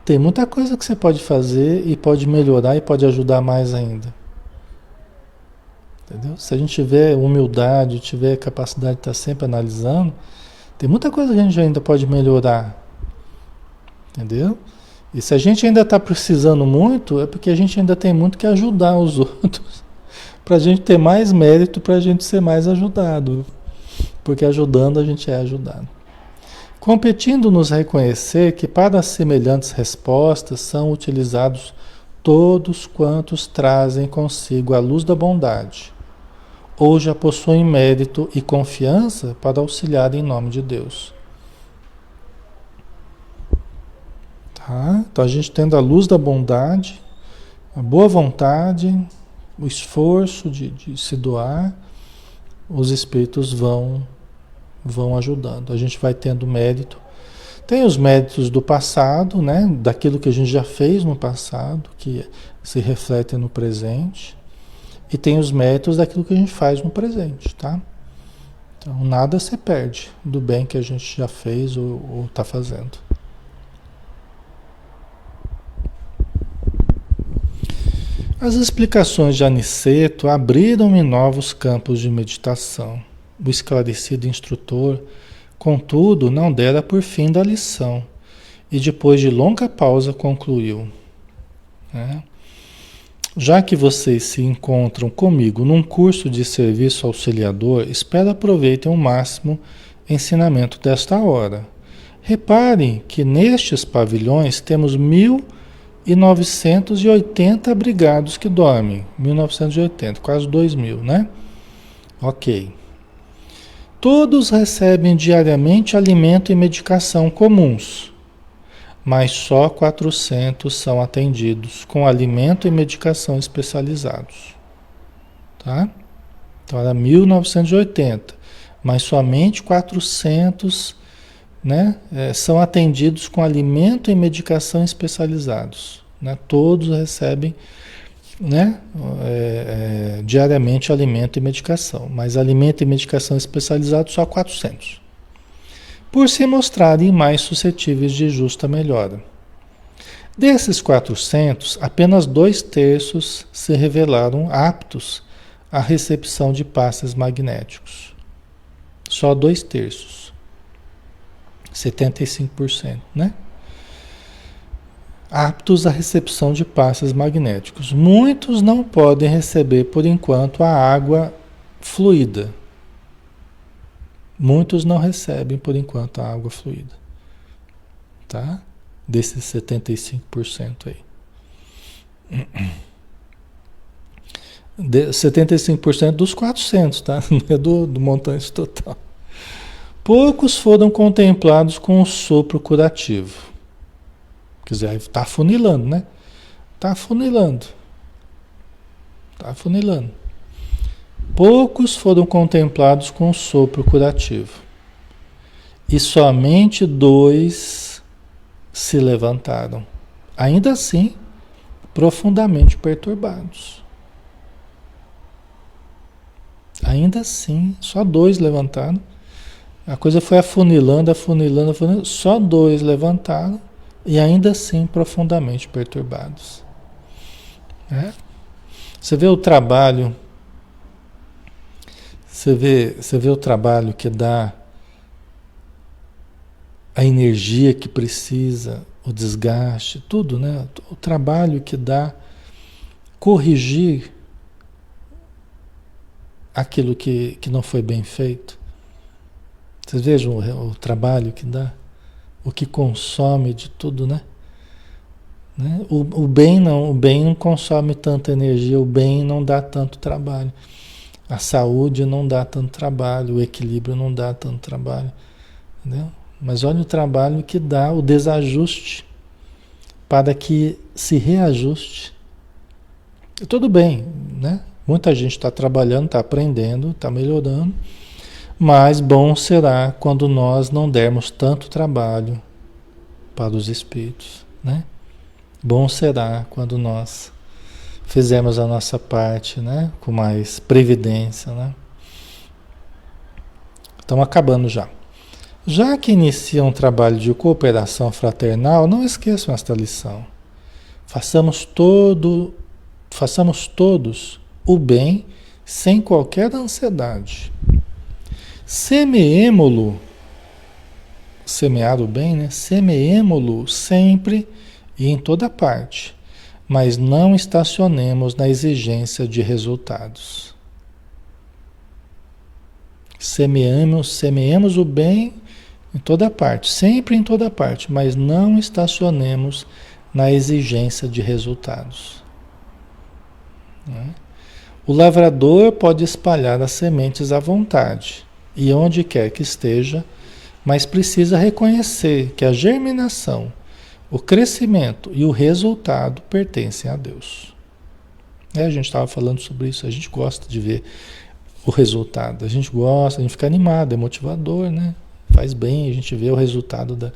Speaker 1: Tem muita coisa que você pode fazer e pode melhorar e pode ajudar mais ainda. Entendeu? Se a gente tiver humildade, tiver capacidade de estar sempre analisando, tem muita coisa que a gente ainda pode melhorar. Entendeu? E se a gente ainda está precisando muito, é porque a gente ainda tem muito que ajudar os outros. Para a gente ter mais mérito, para a gente ser mais ajudado. Porque ajudando a gente é ajudado. Competindo nos reconhecer que para semelhantes respostas são utilizados todos quantos trazem consigo a luz da bondade, ou já possuem mérito e confiança para auxiliar em nome de Deus. Tá? Então a gente tendo a luz da bondade, a boa vontade, o esforço de se doar, os espíritos vão vão ajudando. A gente vai tendo mérito. Tem os méritos do passado, né? Daquilo que a gente já fez no passado, que se refletem no presente. E tem os méritos daquilo que a gente faz no presente, tá? Então, nada se perde do bem que a gente já fez ou está fazendo. As explicações de Aniceto abriram-me novos campos de meditação. O esclarecido instrutor, contudo, não dera por fim da lição, e depois de longa pausa concluiu, né? Já que vocês se encontram comigo num curso de serviço auxiliador, espero aproveitem ao máximo o ensinamento desta hora. Reparem que nestes pavilhões temos 1.980 abrigados que dormem. 1.980, quase 2.000, né? Ok. Todos recebem diariamente alimento e medicação comuns, mas só 400 são atendidos com alimento e medicação especializados. Tá? Então era 1.980, mas somente 400, né, são atendidos com alimento e medicação especializados. Né? Todos recebem, né, diariamente alimento e medicação, mas alimento e medicação especializados só 400. Por se mostrarem mais suscetíveis de justa melhora. Desses 400, apenas 2/3 se revelaram aptos à recepção de passes magnéticos. Só 2/3. 75%, né? Aptos à recepção de passes magnéticos. Muitos não podem receber, por enquanto, a água fluida. Muitos não recebem, por enquanto, a água fluida. Tá? Desses 75% aí. 75% dos 400, tá? Não é do montante total. Poucos foram contemplados com o sopro curativo. Quer dizer, está afunilando, né? Está afunilando. Está afunilando. Poucos foram contemplados com o sopro curativo. E somente 2 se levantaram. Ainda assim, profundamente perturbados. Ainda assim, só 2 levantaram. A coisa foi afunilando, afunilando, afunilando. Só 2 levantaram e ainda assim profundamente perturbados. Né? Você vê o trabalho, você vê o trabalho que dá, a energia que precisa, o desgaste, tudo, né? O trabalho que dá corrigir aquilo que não foi bem feito. Vocês vejam o trabalho que dá, o que consome de tudo, né? O bem não consome tanta energia, o bem não dá tanto trabalho. A saúde não dá tanto trabalho, o equilíbrio não dá tanto trabalho, entendeu? Mas olha o trabalho que dá o desajuste para que se reajuste. E tudo bem, né? Muita gente está trabalhando, está aprendendo, está melhorando, mas bom será quando nós não dermos tanto trabalho para os espíritos, né? Bom será quando nós fizermos a nossa parte, né? Com mais previdência, né? Estamos acabando já. Já que inicia um trabalho de cooperação fraternal, não esqueçam esta lição. Façamos todos o bem sem qualquer ansiedade. Semeemo-lo, semear o bem, né? Semeemo-lo sempre e em toda parte, mas não estacionemos na exigência de resultados. Semeemos o bem em toda parte, sempre em toda parte, mas não estacionemos na exigência de resultados. Né? O lavrador pode espalhar as sementes à vontade, e onde quer que esteja, mas precisa reconhecer que a germinação, o crescimento e o resultado pertencem a Deus. A gente estava falando sobre isso, a gente gosta de ver o resultado. A gente gosta, a gente fica animado, é motivador, né? Faz bem, a gente vê o resultado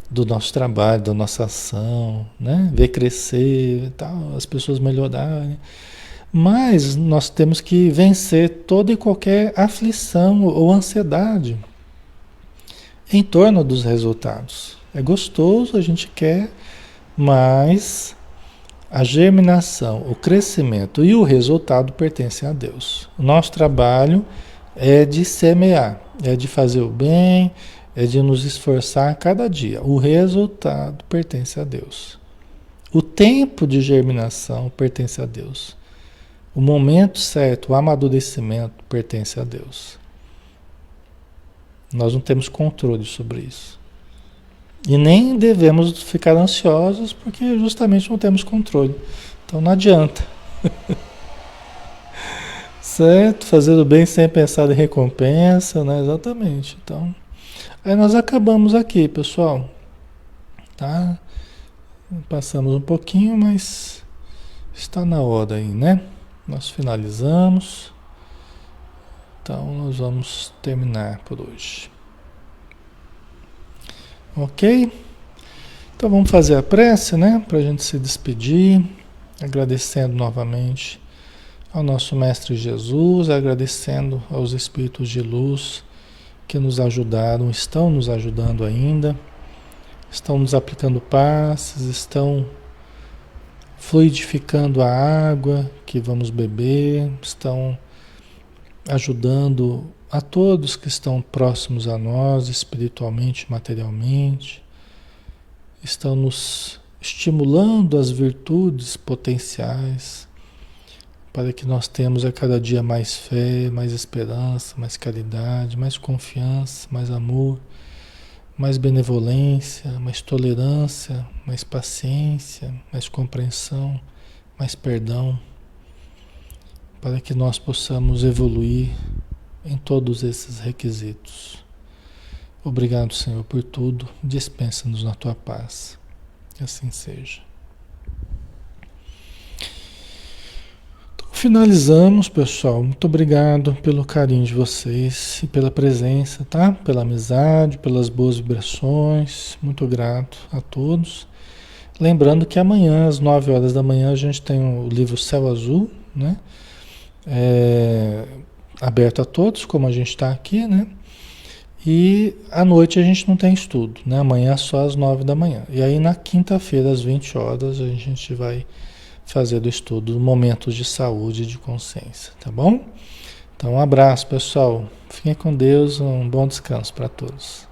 Speaker 1: do nosso trabalho, da nossa ação, né? Ver crescer e tal, as pessoas melhorarem. Mas nós temos que vencer toda e qualquer aflição ou ansiedade em torno dos resultados. É gostoso, a gente quer, mas a germinação, o crescimento e o resultado pertencem a Deus. O nosso trabalho é de semear, é de fazer o bem, é de nos esforçar a cada dia. O resultado pertence a Deus. O tempo de germinação pertence a Deus. O momento certo, o amadurecimento pertence a Deus. Nós não temos controle sobre isso. E nem devemos ficar ansiosos porque justamente não temos controle. Então não adianta. Certo? Fazer o bem sem pensar em recompensa, né? Exatamente. Então, aí nós acabamos aqui, pessoal. Tá? Passamos um pouquinho, mas está na hora aí, né? Nós finalizamos. Então nós vamos terminar por hoje. Ok? Então vamos fazer a prece, né? Para a gente se despedir, agradecendo novamente ao nosso Mestre Jesus, agradecendo aos Espíritos de Luz que nos ajudaram, estão nos ajudando ainda, estão nos aplicando passes, estão fluidificando a água que vamos beber, estão ajudando a todos que estão próximos a nós, espiritualmente, materialmente, estão nos estimulando as virtudes potenciais para que nós tenhamos a cada dia mais fé, mais esperança, mais caridade, mais confiança, mais amor, mais benevolência, mais tolerância, mais paciência, mais compreensão, mais perdão, para que nós possamos evoluir em todos esses requisitos. Obrigado, Senhor, por tudo. Dispensa-nos na tua paz. Que assim seja. Então, finalizamos, pessoal. Muito obrigado pelo carinho de vocês e pela presença, tá? Pela amizade, pelas boas vibrações. Muito grato a todos. Lembrando que amanhã, às 9 horas da manhã, a gente tem o livro Céu Azul, né? Aberto a todos, como a gente está aqui, né? E à noite a gente não tem estudo, né? Amanhã só às 9 da manhã. E aí na quinta-feira, às 20 horas, a gente vai fazer o estudo Momentos de Saúde e de Consciência, tá bom? Então um abraço, pessoal. Fiquem com Deus, um bom descanso para todos.